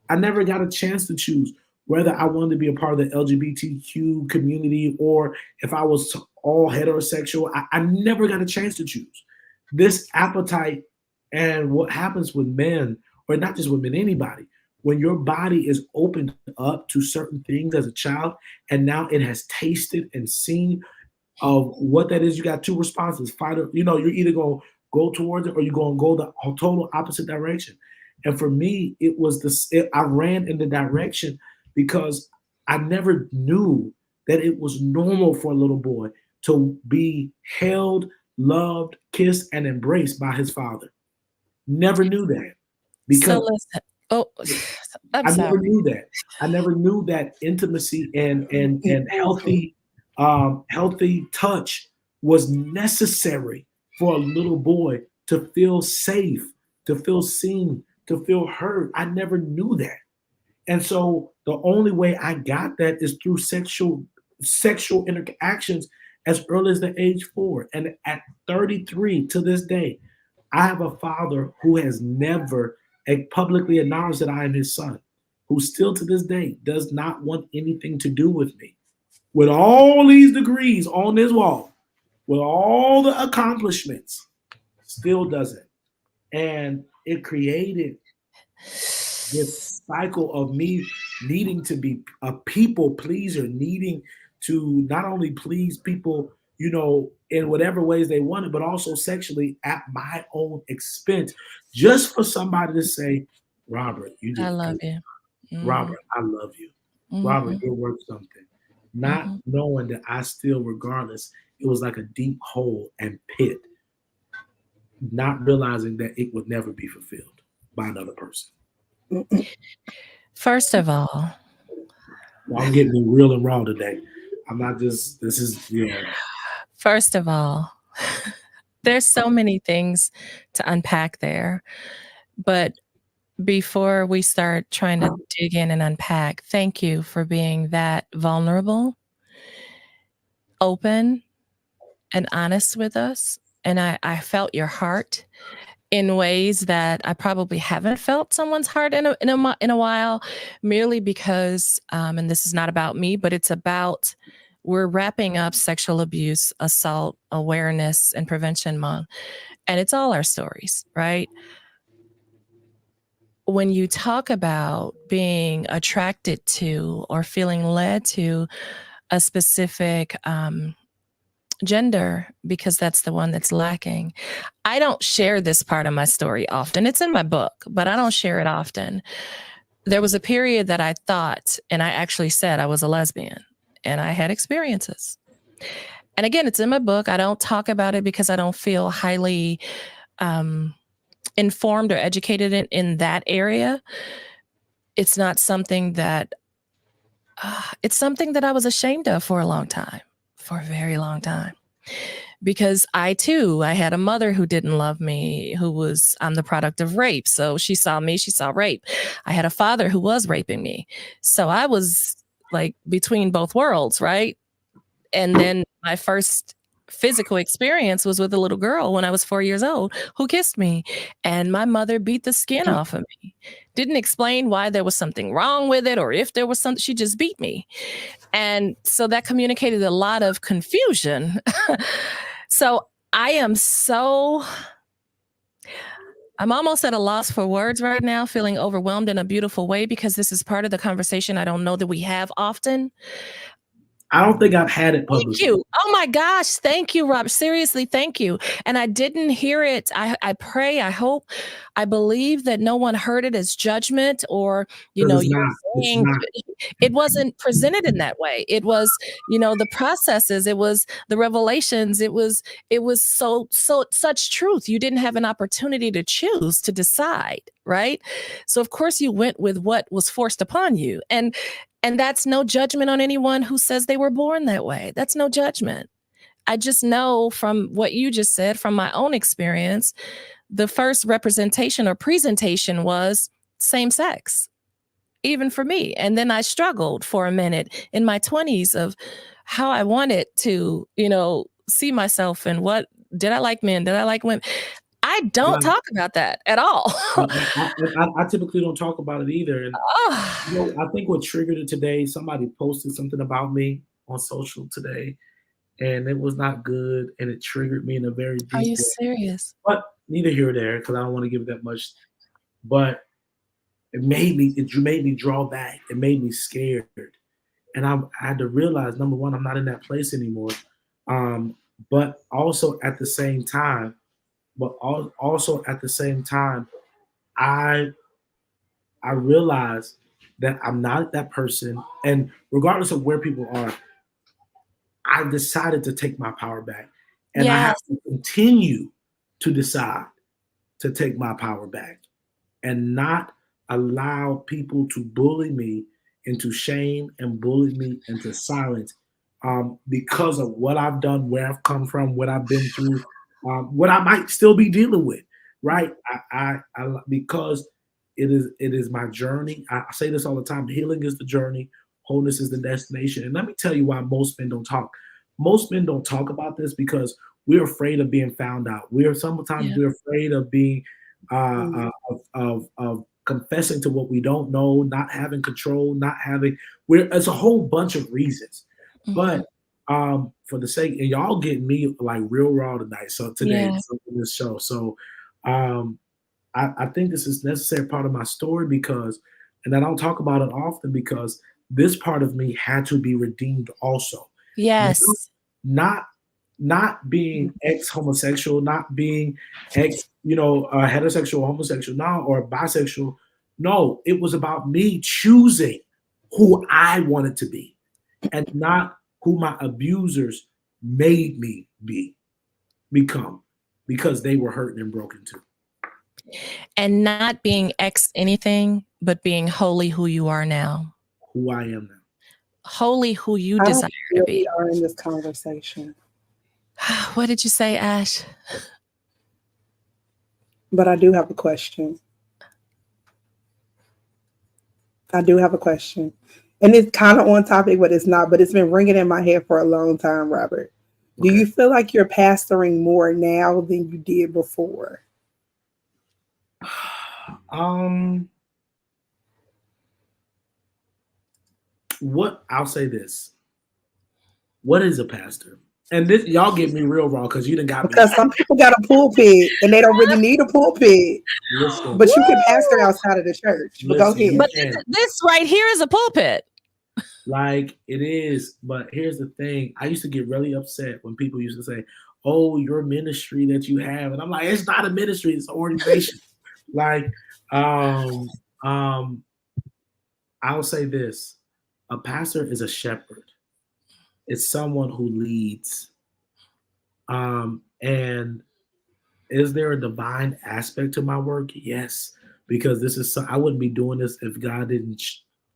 C: I never got a chance to choose whether I wanted to be a part of the LGBTQ community or if I was all heterosexual. I never got a chance to choose. This appetite and what happens with men, or not just women, anybody, when your body is opened up to certain things as a child, and now it has tasted and seen of what that is, you got two responses. Fight or, you're either going to go towards it or you're going to go the total opposite direction. And for me, it was I ran in the direction because I never knew that it was normal for a little boy to be held, loved, kissed, and embraced by his father. Never knew that
A: so
C: because
A: listen. Oh, I'm
C: I
A: sorry.
C: never knew that. I never knew that intimacy and healthy touch was necessary for a little boy to feel safe, to feel seen, to feel heard. I never knew that. And so the only way I got that is through sexual interactions as early as the age 4. And at 33 to this day, I have a father who has never publicly acknowledged that I am his son, who still to this day does not want anything to do with me. with all these degrees on this wall, with all the accomplishments, still doesn't. And it created this cycle of me needing to be a people pleaser, needing to not only please people, in whatever ways they wanted, but also sexually at my own expense, just for somebody to say, Robert, you
A: I
C: just
A: love
C: do.
A: you.
C: Robert, I love you. Robert,
A: Mhm.
C: you're worth something. Not
A: Mhm.
C: knowing that I still, regardless, it was like a deep hole and pit, not realizing that it would never be fulfilled by another person.
A: First of all,
C: Well, I'm getting real and raw today. I'm not just, this is, yeah.
A: first of all, there's so many things to unpack there. But before we start trying to dig in and unpack, thank you for being that vulnerable, open, and honest with us. And I felt your heart in ways that I probably haven't felt someone's heart in a while, merely because, and this is not about me, but it's about we're wrapping up Sexual Abuse, Assault Awareness, and Prevention Month, and it's all our stories, right? When you talk about being attracted to or feeling led to a specific gender, because that's the one that's lacking, I don't share this part of my story often. It's in my book, but I don't share it often. There was a period that I thought, and I actually said I was a lesbian, and I had experiences. And again, it's in my book. I don't talk about it because I don't feel highly um, informed or educated in that area. It's not something that, it's something that I was ashamed of for a long time, for a very long time. Because I had a mother who didn't love me, I'm the product of rape. So she saw me, she saw rape. I had a father who was raping me. So I was like between both worlds, right? And then my first physical experience was with a little girl when I was 4 years old who kissed me. And my mother beat the skin off of me. Didn't explain why there was something wrong with it or if there was something, she just beat me. And so that communicated a lot of confusion. So I'm almost at a loss for words right now, feeling overwhelmed in a beautiful way because this is part of the conversation I don't know that we have often.
C: I don't think I've had it
A: Thank
C: publicly.
A: you. Oh my gosh. Thank you, Rob. Seriously, thank you. And I didn't hear it. I pray, I hope, I believe that no one heard it as judgment or,
C: Because it's
A: you're
C: not. It's
A: saying
C: not.
A: it wasn't presented in that way. It was, the processes, it was the revelations, it was such truth. You didn't have an opportunity to choose, to decide, right? So of course you went with what was forced upon you. And that's no judgment on anyone who says they were born that way. That's no judgment. I just know from what you just said, from my own experience, the first representation or presentation was same sex, even for me. And then I struggled for a minute in my 20s of how I wanted to, see myself and what did I like men? Did I like women? I don't
C: Yeah,
A: talk about that at all.
C: I typically don't talk about it either. And
A: Oh,
C: I think what triggered it today, somebody posted something about me on social today, and it was not good, and it triggered me in a very
A: are
C: deep
A: you
C: way.
A: serious?
C: But neither here or there, because I don't want to give it that much. But it made me draw back. It made me scared, and I had to realize, number one, I'm not in that place anymore. But also at the same time, also at the same time, I I realized that I'm not that person, and regardless of where people are, I decided to take my power back, and I have
A: Yes.
C: to continue to decide to take my power back and not allow people to bully me into shame and bully me into silence, because of what I've done, where I've come from, what I've been through, what I might still be dealing with. Right? Because it is my journey. I say this all the time: healing is the journey, wholeness is the destination. And let me tell you why most men don't talk. Most men don't talk about this because we're afraid of being found out.
A: Yeah.
C: We're afraid of being
B: Mm.
C: of confessing to what we don't know, not having control, not having. It's a whole bunch of reasons. But for the sake, and y'all getting me like real raw tonight. So today,
A: Yeah.
C: so in this show. So um I think this is necessary part of my story because, and I don't talk about it often because this part of me had to be redeemed also.
A: Yes.
C: Not not being ex-homosexual, not being ex, heterosexual, homosexual, no, or bisexual. No, it was about me choosing who I wanted to be and not who my abusers made me become because they were hurting and broken too.
A: And not being ex anything, but being wholly who you are now.
C: Who I am now.
A: Wholly who you
B: I
A: desire
B: don't
A: to
B: feel we
A: be.
B: are in this conversation,
A: What did you say, Ash?
B: but I do have a question. And it's kind of on topic, but it's not. But it's been ringing in my head for a long time, Robert. Do
C: Okay.
B: you feel like you're pastoring more now than you did before?
C: What I'll say this. What is a pastor? And this y'all get me real raw because you done got me.
B: Because some people got a pulpit and they don't really need a pulpit.
C: Listen,
B: But you can pastor outside of the church. But go
C: listen, you
B: ahead.
A: But
C: can.
A: this right here is a pulpit.
C: Like it is, but here's the thing. I used to get really upset when people used to say, "Oh, your ministry that you have," and I'm like, "It's not a ministry; it's an organization." Like, um, um, I'll say this: a pastor is a shepherd. It's someone who leads. And is there a divine aspect to my work? Yes, because this is I wouldn't be doing this if God didn't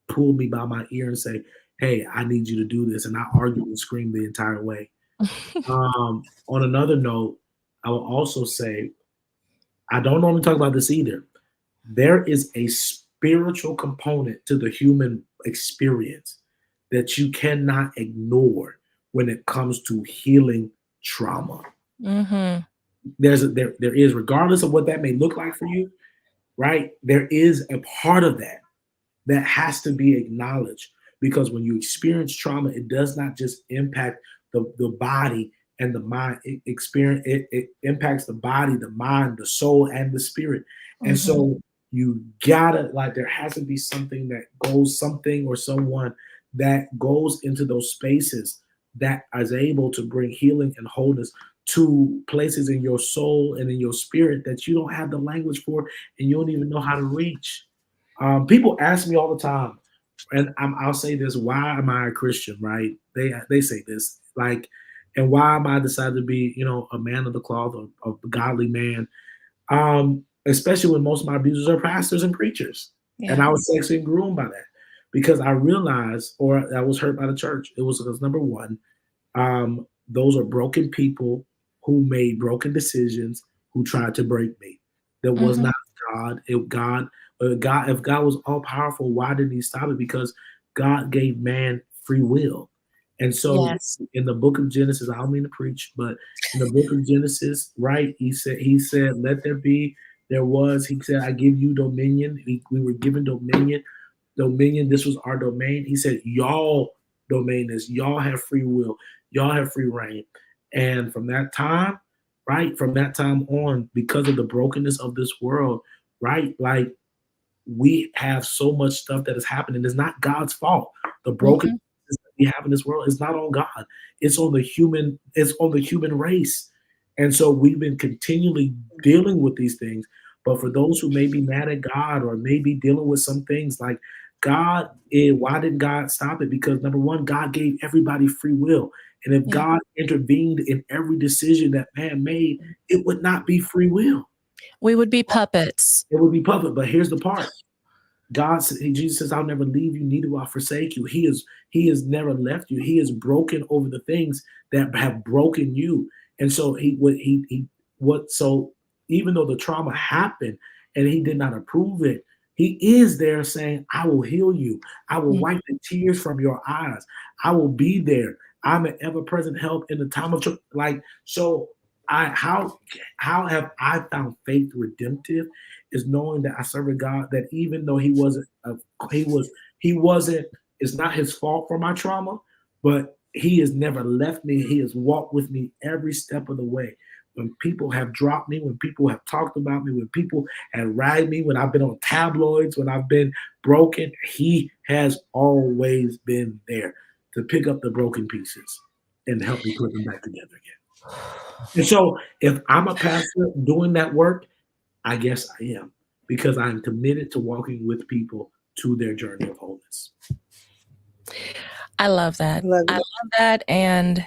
C: pull me by my ear and say, "Hey, I need you to do this," and I argue and scream the entire way. On another note, I will also say I don't normally talk about this either. There is a spiritual component to the human experience that you cannot ignore when it comes to healing trauma.
A: Mm-hmm.
C: There is, regardless of what that may look like for you, right? There is a part of that that has to be acknowledged because when you experience trauma, it does not just impact the body and the mind. It impacts the body, the mind, the soul, and the spirit. And
A: Mm-hmm.
C: so you gotta like there has to be something that goes something or someone that goes into those spaces that is able to bring healing and wholeness to places in your soul and in your spirit that you don't have the language for and you don't even know how to reach. People ask me all the time, and I'll say this: why am I a Christian? Right? They say this like, and why am I decided to be a man of the cloth or a godly man? Especially when most of my abusers are pastors and preachers, and
A: Yeah.
C: I was sexually groomed by that because I realized, or I was hurt by the church. It was because number one, those are broken people who made broken decisions who tried to break me. That was
A: Mm-hmm.
C: not God. If God was all powerful, why didn't He stop it? Because God gave man free will, and so
A: Yes.
C: in the book of Genesis, I don't mean to preach, but in the book of Genesis, right? He said, "Let there be." There was. He said, "I give you dominion." We were given dominion. Dominion. This was our domain. He said, "Y'all domain this. Y'all have free will. Y'all have free reign." And from that time, right, from that time on, because of the brokenness of this world, right, like we have so much stuff that is happening. It's not God's fault. The brokenness
A: Mm-hmm.
C: that we have in this world is not on God. It's on the human. It's on the human race. And so we've been continually dealing with these things. But for those who may be mad at God or may be dealing with some things like God, why didn't God stop it? Because number one, God gave everybody free will. And if
A: Yeah.
C: God intervened in every decision that man made, it would not be free will.
A: We would be puppets.
C: It would be public. But here's the part. Jesus says, "I'll never leave you, neither will I forsake you." He has never left you. He is broken over the things that have broken you. And so so even though the trauma happened and he did not approve it, he is there saying, "I will heal you. I will
A: Mm.
C: wipe the tears from your eyes. I will be there. I'm an ever-present help in the time of trouble." Like so, how have I found faith redemptive? Is knowing that I serve a God that even though he wasn't, it's not his fault for my trauma, but he has never left me. He has walked with me every step of the way. When people have dropped me, when people have talked about me, when people have ragged me, when I've been on tabloids, when I've been broken, he has always been there to pick up the broken pieces and help me put them back together again. And so if I'm a pastor doing that work, I guess I am, because I'm committed to walking with people to their journey of wholeness.
A: I love that. I love that. And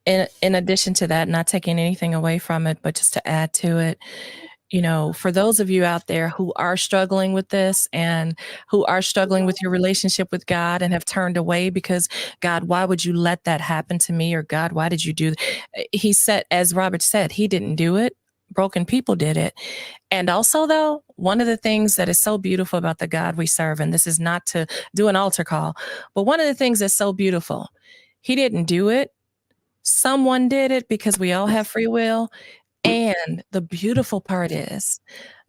A: in addition to that, not taking anything away from it, but just to add to it, you know, for those of you out there who are struggling with this and who are struggling with your relationship with God and have turned away because, God, why would you let that happen to me? Or God, why did you do that? He said, as Robert said, he didn't do it. Broken people did it. And also, though, one of the things that is so beautiful about the God we serve, and this is not to do an altar call, but one of the things that's so beautiful, he didn't do it. Someone did it, because we all have free will. And the beautiful part is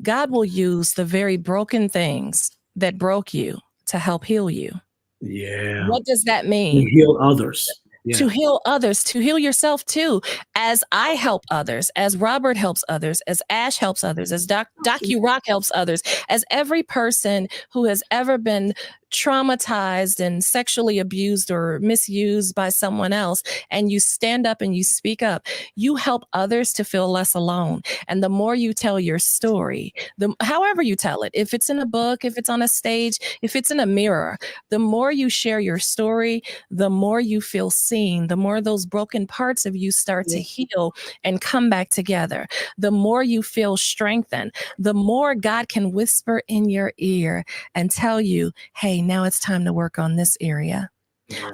A: God will use the very broken things that broke you to help heal you.
C: Yeah.
A: What does that
C: To
A: mean?
C: heal others. Yeah.
A: To heal others, to heal yourself too. As I help others, as Robert helps others, as Ash helps others, as Docu Rock helps others, as every person who has ever been traumatized and sexually abused or misused by someone else, and you stand up and you speak up, you help others to feel less alone. And the more you tell your story, however you tell it, if it's in a book, if it's on a stage, if it's in a mirror, the more you share your story, the more you feel seen, the more those broken parts of you start to heal and come back together, the more you feel strengthened, the more God can whisper in your ear and tell you, hey, now it's time to work on this area.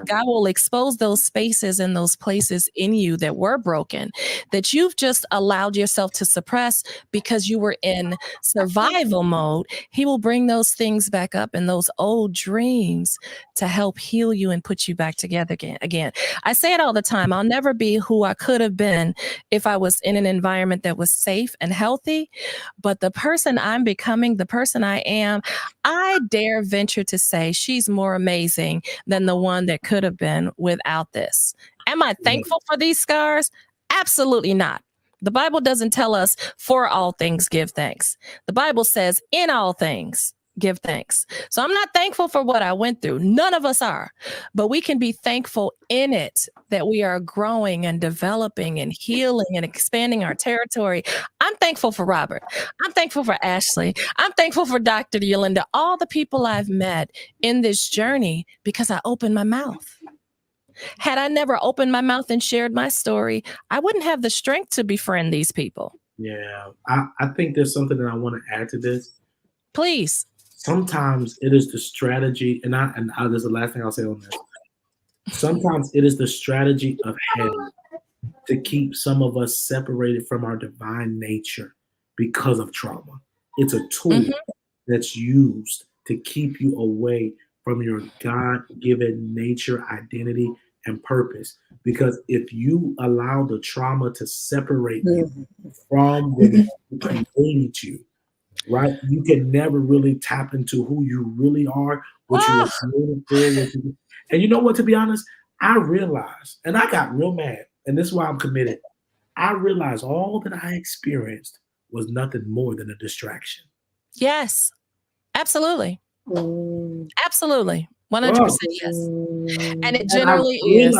A: God will expose those spaces and those places in you that were broken, that you've just allowed yourself to suppress because you were in survival mode. He will bring those things back up and those old dreams to help heal you and put you back together again. I say it all the time. I'll never be who I could have been if I was in an environment that was safe and healthy. But the person I'm becoming, the person I am, I dare venture to say she's more amazing than the one that could have been without this. Am I thankful for these scars? Absolutely not. The Bible doesn't tell us for all things give thanks. The Bible says in all things give thanks. So I'm not thankful for what I went through. None of us are. But we can be thankful in it that we are growing and developing and healing and expanding our territory. I'm thankful for Robert. I'm thankful for Ashley. I'm thankful for Dr. Yolanda, all the people I've met in this journey because I opened my mouth. Had I never opened my mouth and shared my story, I wouldn't have the strength to befriend these people.
C: Yeah. I think there's something that I want to add to this.
A: Please.
C: Sometimes it is the strategy, and this is the last thing I'll say on this. Sometimes it is the strategy of hell to keep some of us separated from our divine nature because of trauma. It's a tool that's used to keep you away from your God-given nature, identity, and purpose. Because if you allow the trauma to separate you from the who created you, right, you can never really tap into who you really are, what you were created for. And you know what, to be honest, I realized, and I got real mad, and this is why I'm committed. I realized all that I experienced was nothing more than a distraction.
A: Yes, absolutely. Absolutely. 100% yes. And it generally is.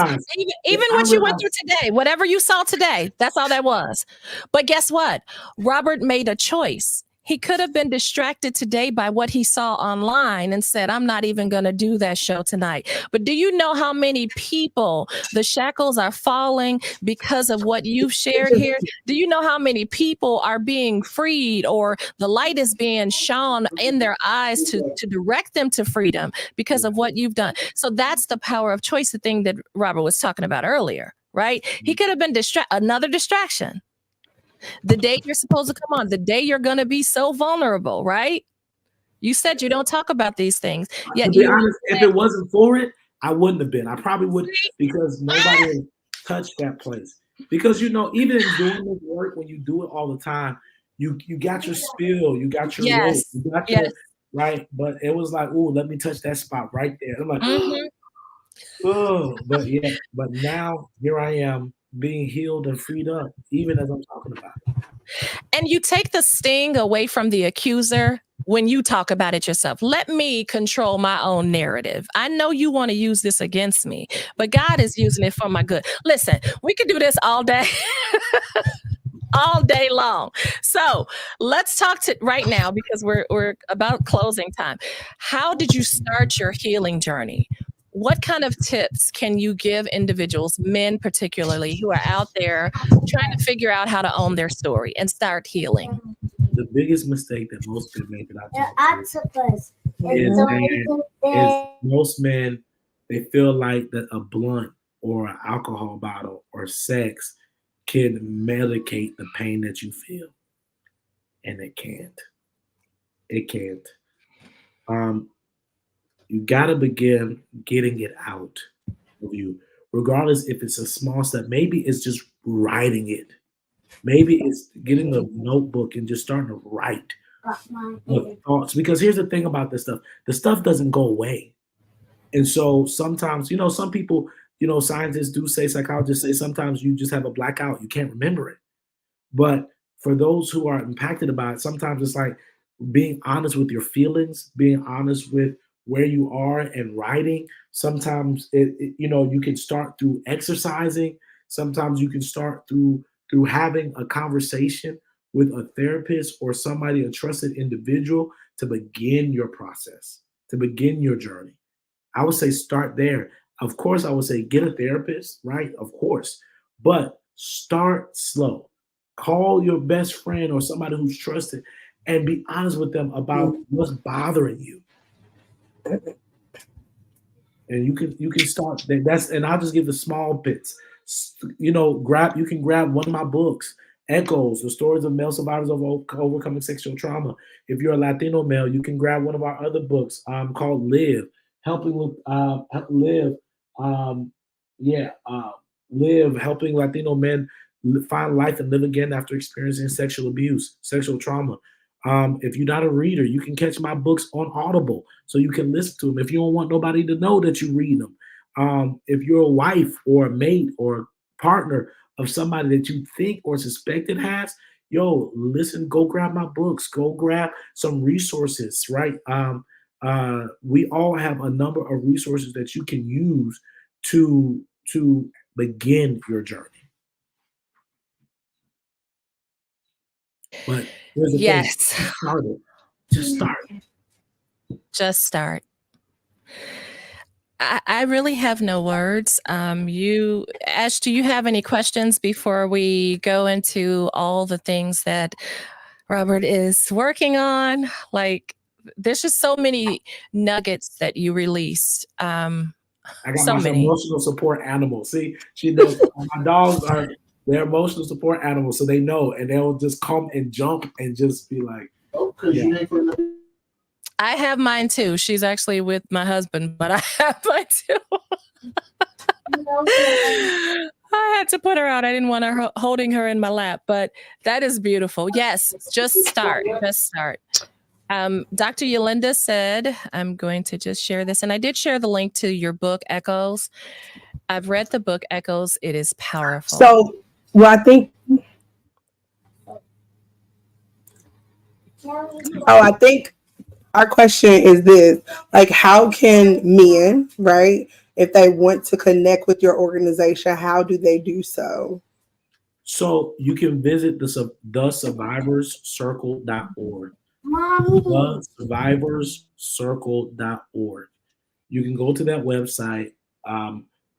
A: Even what you went through today, whatever you saw today, that's all that was. But guess what? Robert made a choice. He could have been distracted today by what he saw online and said, I'm not even going to do that show tonight. But do you know how many people the shackles are falling because of what you've shared here? Do you know how many people are being freed, or the light is being shone in their eyes to direct them to freedom because of what you've done? So that's the power of choice, the thing that Robert was talking about earlier, right? He could have been another distraction. The day you're supposed to come on, the day you're going to be so vulnerable, right? You said you don't talk about these things. Yet
C: to be honest, if it wasn't for it, I wouldn't have been. I probably would, because nobody touched that place. Because, you know, even in doing this work, when you do it all the time, you got your spill, you got your rope, you got your, right? But it was like, oh, let me touch that spot right there. I'm like, Oh, but yeah, but now here I am being healed and freed up, even as I'm talking about it.
A: And you take the sting away from the accuser when you talk about it yourself. Let me control my own narrative. I know you want to use this against me, but God is using it for my good. Listen, we could do this all day. All day long. So let's talk to right now because we're about closing time. How did you start your healing journey? What kind of tips can you give individuals, men particularly, who are out there trying to figure out how to own their story and start healing?
C: The biggest mistake that most men make that I talk to is most men, they feel like that a blunt or an alcohol bottle or sex can medicate the pain that you feel, and it can't. It can't. Um, you got to begin getting it out of you, regardless if it's a small step. Maybe it's just writing it. Maybe it's getting a notebook and just starting to write the thoughts. Because here's the thing about this stuff: the stuff doesn't go away. And so sometimes, some people, scientists do say, psychologists say, sometimes you just have a blackout. You can't remember it. But for those who are impacted by it, sometimes it's like being honest with your feelings, being honest with where you are and writing. Sometimes you can start through exercising. Sometimes you can start through having a conversation with a therapist or somebody, a trusted individual, to begin your process, to begin your journey. I would say start there. Of course, I would say get a therapist, right? Of course. But start slow. Call your best friend or somebody who's trusted and be honest with them about what's bothering you. And you can start that's and I'll just give the small bits. You can grab one of my books, Echoes, the stories of male survivors of overcoming sexual trauma. If you're a Latino male, you can grab one of our other books called Live, helping with live um, yeah live, helping Latino men find life and live again after experiencing sexual abuse, sexual trauma. If you're not a reader, you can catch my books on Audible so you can listen to them if you don't want nobody to know that you read them. If you're a wife or a mate or partner of somebody that you think or suspect it has, yo, listen, go grab my books, go grab some resources, right? We all have a number of resources that you can use to begin your journey. But here's the thing,
A: Yes.
C: just start it. Just start.
A: Just start. I really have no words. Ash, do you have any questions before we go into all the things that Robert is working on? Like, there's just so many nuggets that you released.
C: I got
A: So
C: my
A: many.
C: emotional support animal. See, she knows my dogs they're emotional support animals, so they know, and they'll just come and jump and just be like, yeah.
A: I have mine too. She's actually with my husband, but I have mine too. I had to put her out. I didn't want her holding her in my lap, but that is beautiful. Yes, just start. Just start. Dr. Yolinda said, I'm going to just share this. And I did share the link to your book, Echoes. I've read the book, Echoes. It is powerful.
B: So, well, I think our question is this: like, how can men, right, if they want to connect with your organization, how do they do so?
C: So you can visit the survivorscircle.org. Thesurvivorscircle.org. You can go to that website.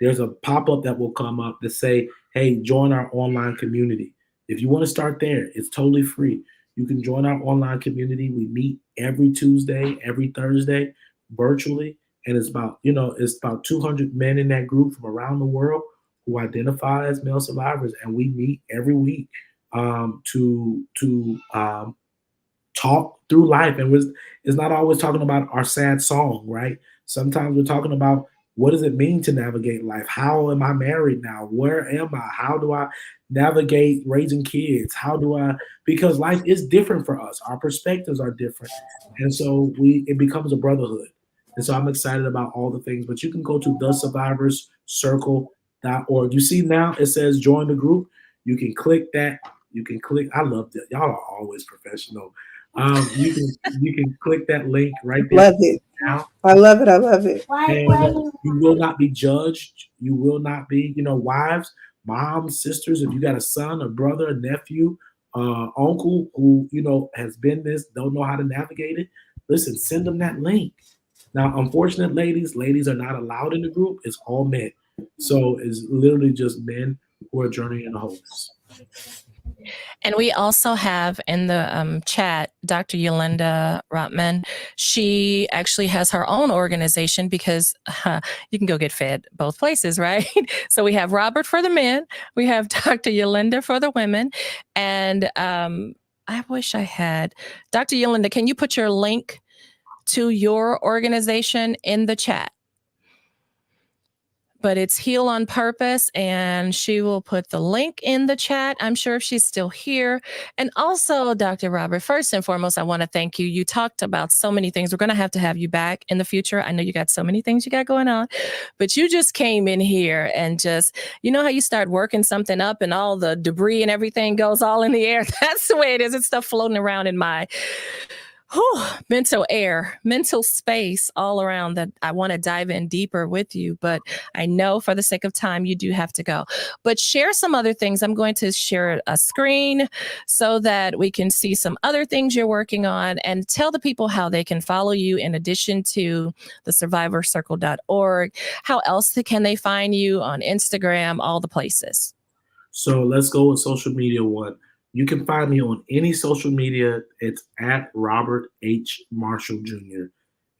C: There's a pop-up that will come up that say, hey, join our online community. If you want to start there, it's totally free. You can join our online community. We meet every Tuesday, every Thursday, virtually. And it's about 200 men in that group from around the world who identify as male survivors. And we meet every week to talk through life. And it's not always talking about our sad song, right? Sometimes we're talking about what does it mean to navigate life? How am I married now? Where am I? How do I navigate raising kids? Because life is different for us. Our perspectives are different. And so it becomes a brotherhood. And so I'm excited about all the things. But you can go to thesurvivorscircle.org. You see now it says join the group. You can click that. You can click. I love that. Y'all are always professional. You can click that link right there
B: Love it.
C: now.
B: I love it. I love it.
C: And you will not be judged. You will not be, wives, moms, sisters. If you got a son, a brother, a nephew, uncle who, has been this, don't know how to navigate it, listen, send them that link. Now, unfortunate ladies are not allowed in the group. It's all men. So it's literally just men who are journeying in the holiness.
A: And we also have in the chat Dr. Yolanda Rotman. She actually has her own organization because you can go get fed both places, right? So we have Robert for the men, we have Dr. Yolanda for the women, and I wish I had Dr. Yolanda. Can you put your link to your organization in the chat? But it's Heal on Purpose, and she will put the link in the chat. I'm sure if she's still here. And also, Dr. Robert, first and foremost, I want to thank you. You talked about so many things. We're going to have you back in the future. I know you got so many things you got going on, but you just came in here and just, how you start working something up and all the debris and everything goes all in the air. That's the way it is. It's stuff floating around in my mental space all around that I want to dive in deeper with you. But I know for the sake of time, you do have to go. But share some other things. I'm going to share a screen so that we can see some other things you're working on, and tell the people how they can follow you in addition to the survivorcircle.org. How else can they find you on Instagram, all the places?
C: So let's go with social media one. You can find me on any social media. It's at Robert H. Marshall Jr.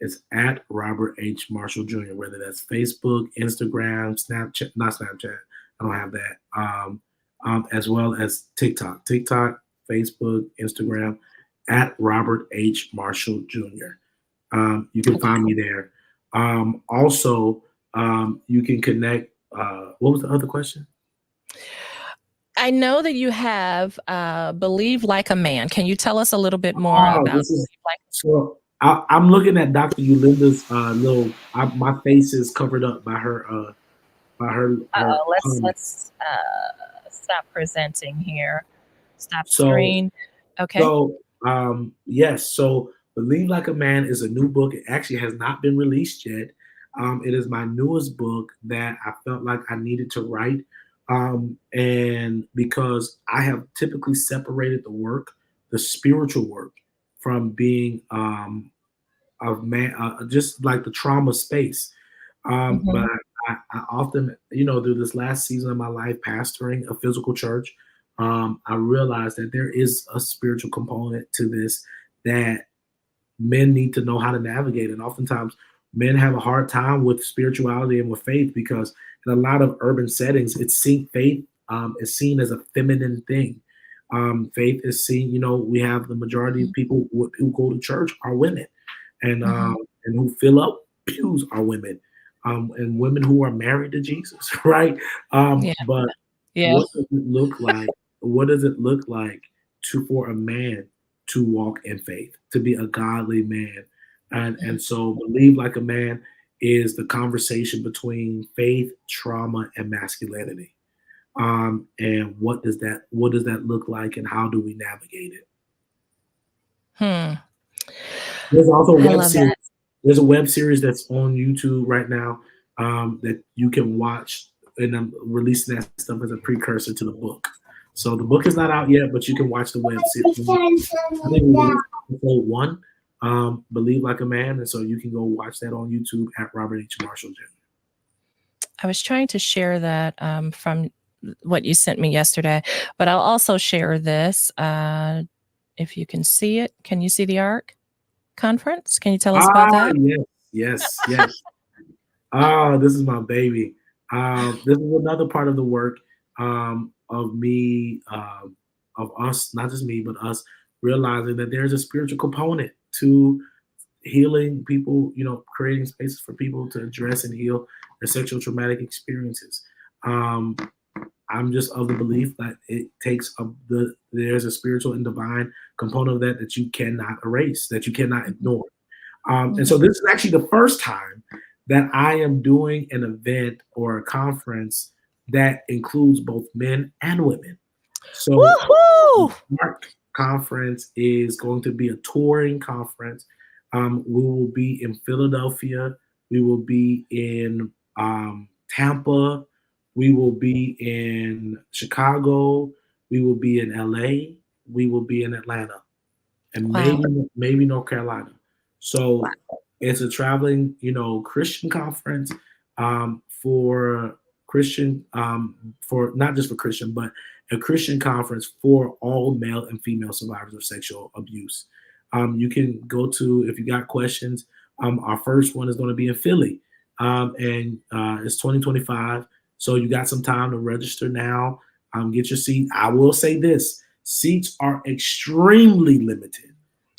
C: It's at Robert H. Marshall Jr., whether that's Facebook, Instagram, Snapchat, not Snapchat. I don't have that. As well as TikTok, Facebook, Instagram, at Robert H. Marshall Jr. You can find me there. Also, you can connect. What was the other question?
A: I know that you have Believe Like a Man. Can you tell us a little bit more about
C: So I'm looking at Dr. Yolanda's my face is covered up by her.
A: Let's stop presenting here. Stop screen. Okay.
C: So yes. So Believe Like a Man is a new book. It actually has not been released yet. It is my newest book that I felt like I needed to write. And because I have typically separated the spiritual work, from being just like the trauma space. But I often, through this last season of my life, pastoring a physical church, I realized that there is a spiritual component to this that men need to know how to navigate. And oftentimes men have a hard time with spirituality and with faith, because in a lot of urban settings, faith is seen as a feminine thing. Faith is seen, we have the majority of people who go to church are women, and who fill up pews are women, and women who are married to Jesus, right? But what does it look like? What does it look like for a man to walk in faith, to be a godly man? And so Believe Like a Man is the conversation between faith, trauma, and masculinity. And what does that look like, and how do we navigate it? There's also a web series. There's a web series that's on YouTube right now that you can watch, and I'm releasing that stuff as a precursor to the book. So the book is not out yet, but you can watch the web series. I think we released episode 1, Believe Like a Man, and so you can go watch that on YouTube at Robert H. Marshall Jr.
A: I was trying to share that from what you sent me yesterday, but I'll also share this. If you can see it, can you see the ARC conference? Can you tell us about that?
C: Yes. This is my baby. This is another part of the work of me, of us, not just me, but us realizing that there's a spiritual component to healing people, creating spaces for people to address and heal their sexual traumatic experiences. I'm just of the belief that it takes there's a spiritual and divine component of that you cannot erase, that you cannot ignore. And so this is actually the first time that I am doing an event or a conference that includes both men and women. So
A: Woohoo!
C: our conference is going to be a touring conference. We will be in Philadelphia. We will be in Tampa. We will be in Chicago. We will be in LA. We will be in Atlanta, and
A: Wow.
C: maybe North Carolina. So it's a traveling, Christian conference for Christian, for not just for Christian, but a Christian conference for all male and female survivors of sexual abuse. You can go to, if you got questions, our first one is going to be in Philly, and it's 2025. So you got some time to register now. Get your seat. I will say this: seats are extremely limited.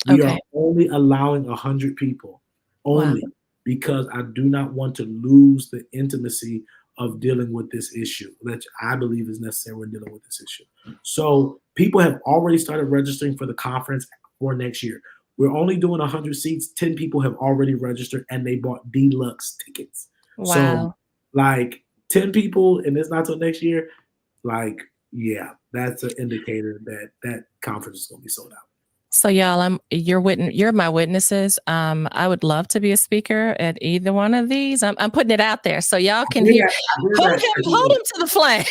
C: We are only allowing 100 people, only because I do not want to lose the intimacy of dealing with this issue, which I believe is necessary when dealing with this issue. So people have already started registering for the conference for next year. We're only doing 100 seats. 10 people have already registered and they bought deluxe tickets.
A: Wow.
C: So like 10 people and it's not till next year, like, yeah, that's an indicator that that conference is going to be sold out.
A: So y'all, you're my witnesses. I would love to be a speaker at either one of these. I'm putting it out there so y'all can hear. Hold him to the flame.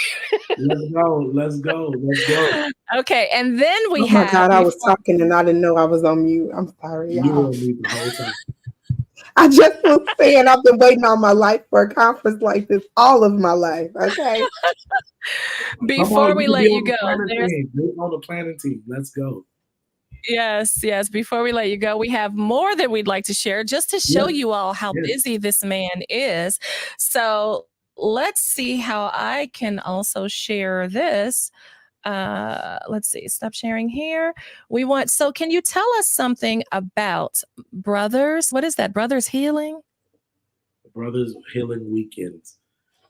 C: Let's go.
A: Okay, and then we
B: oh
A: have.
B: My God, I was talking and I didn't know I was on mute. I'm sorry, y'all.
C: You were on mute the whole time.
B: I just was saying I've been waiting all my life for a conference like this all of my life. Okay.
A: Before we let you go,
C: there's on the planning team. Let's go.
A: Yes. Before we let you go, we have more that we'd like to share just to show you all how busy this man is. So let's see how I can also share this. Let's see, stop sharing here. So can you tell us something about Brothers? What is that? Brothers Healing?
C: Brothers Healing Weekends.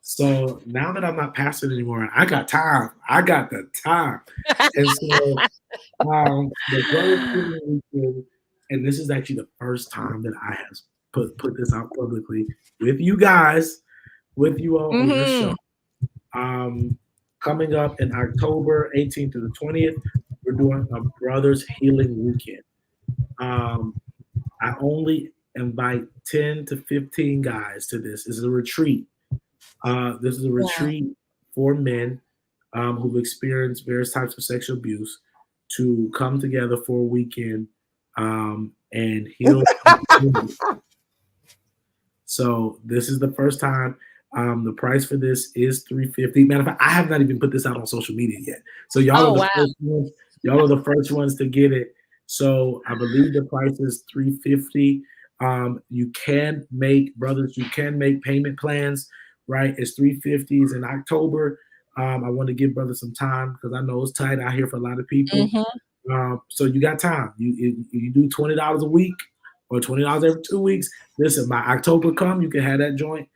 C: So now that I'm not pastoring anymore, I got time. I got the time. And so the Brothers Healing Weekend, and this is actually the first time that I have put this out publicly with you guys, with you all on your show. Coming up in October 18th to the 20th, we're doing a Brothers Healing Weekend. I only invite 10 to 15 guys to this. This is a retreat. This is a retreat for men who've experienced various types of sexual abuse to come together for a weekend and heal. So this is the first time. The price for this is $350. Matter of fact, I have not even put this out on social media yet. So y'all are the first ones. Y'all are the first ones to get it. So I believe the price is $350. You can make payment plans, right? It's $350 in October. I want to give brothers some time because I know it's tight out here for a lot of people. So you got time. You do $20 a week or $20 every 2 weeks. Listen, by October come, you can have that joint,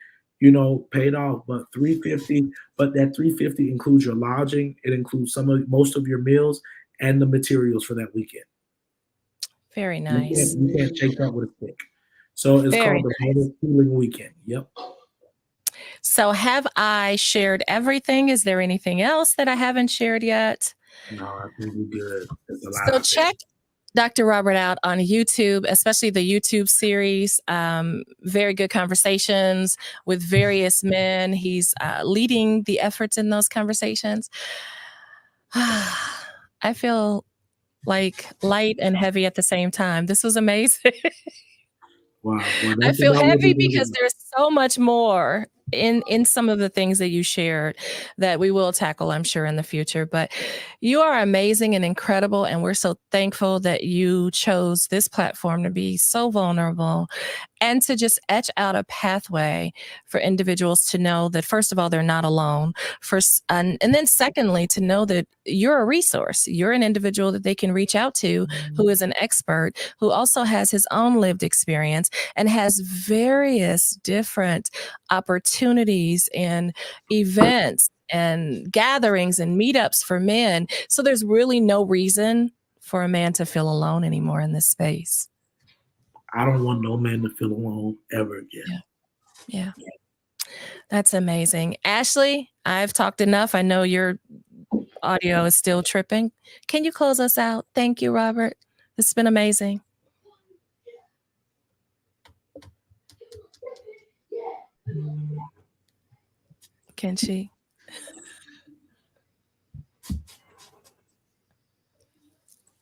C: paid off. But $350. But that $350 includes your lodging. It includes most of your meals and the materials for that weekend.
A: Very nice.
C: You can't shake that with a stick. So it's called the Brothers Healing Weekend. Yep.
A: So have I shared everything? Is there anything else that I haven't shared yet?
C: No, I think we're good.
A: So check Dr. Robert out on YouTube, especially the YouTube series. Very good conversations with various men. He's leading the efforts in those conversations. I feel like light and heavy at the same time. This was amazing.
C: Wow.
A: I feel heavy because there's so much more in some of the things that you shared that we will tackle, I'm sure, in the future. But you are amazing and incredible, and we're so thankful that you chose this platform to be so vulnerable and to just etch out a pathway for individuals to know that, first of all, they're not alone. And then secondly, to know that you're a resource. You're an individual that they can reach out to who is an expert, who also has his own lived experience and has various different opportunities and events and gatherings and meetups for men. So there's really no reason for a man to feel alone anymore in this space.
C: I don't want no man to feel alone ever again.
A: Yeah. That's amazing. Ashley, I've talked enough. I know your audio is still tripping. Can you close us out? Thank you, Robert. This has been amazing. Can she?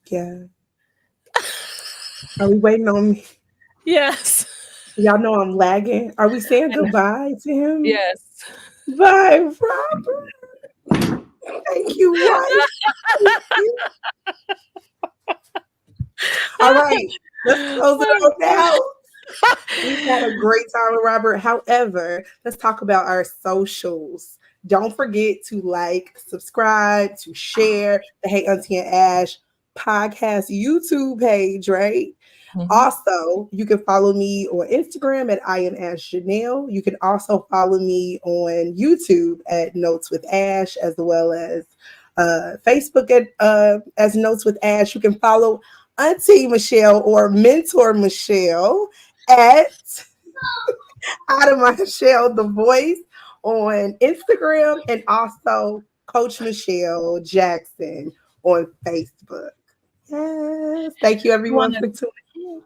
B: Yeah. Are we waiting on me?
A: Yes.
B: Y'all know I'm lagging. Are we saying goodbye to him?
A: Yes.
B: Bye, Robert. Thank you, wife. All right, let's close it on now. We've had a great time with Robert. However, let's talk about our socials. Don't forget to like, subscribe, to share the Hey Auntie and Ash podcast YouTube page, right?
A: Mhm.
B: Also, you can follow me on Instagram at I am Ash Janelle. You can also follow me on YouTube at Notes with Ash, as well as Facebook at as Notes with Ash. You can follow Auntie Michelle or Mentor Michelle at Out of My Shell, the voice on Instagram, and also Coach Michelle Jackson on Facebook. Yes. Thank you, everyone, for tuning in.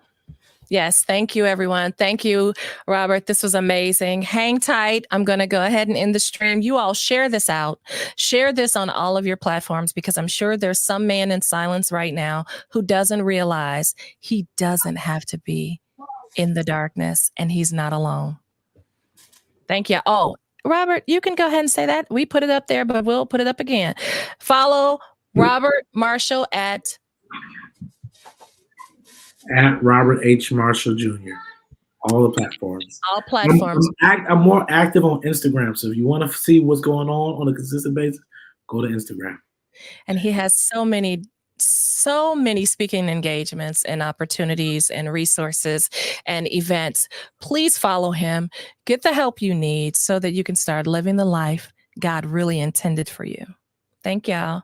A: Yes. Thank you, everyone. Thank you, Robert. This was amazing. Hang tight. I'm going to go ahead and end the stream. You all share this out. Share this on all of your platforms, because I'm sure there's some man in silence right now who doesn't realize he doesn't have to be in the darkness, and he's not alone. Thank you. Oh, Robert, you can go ahead and say that. We put it up there, but we'll put it up again. Follow Robert Marshall at
C: Robert H. Marshall Jr. All the platforms.
A: all platforms.
C: I'm more active on Instagram. So if you want to see what's going on a consistent basis, go to Instagram.
A: And he has so many speaking engagements and opportunities and resources and events. Please follow him. Get the help you need so that you can start living the life God really intended for you. Thank y'all.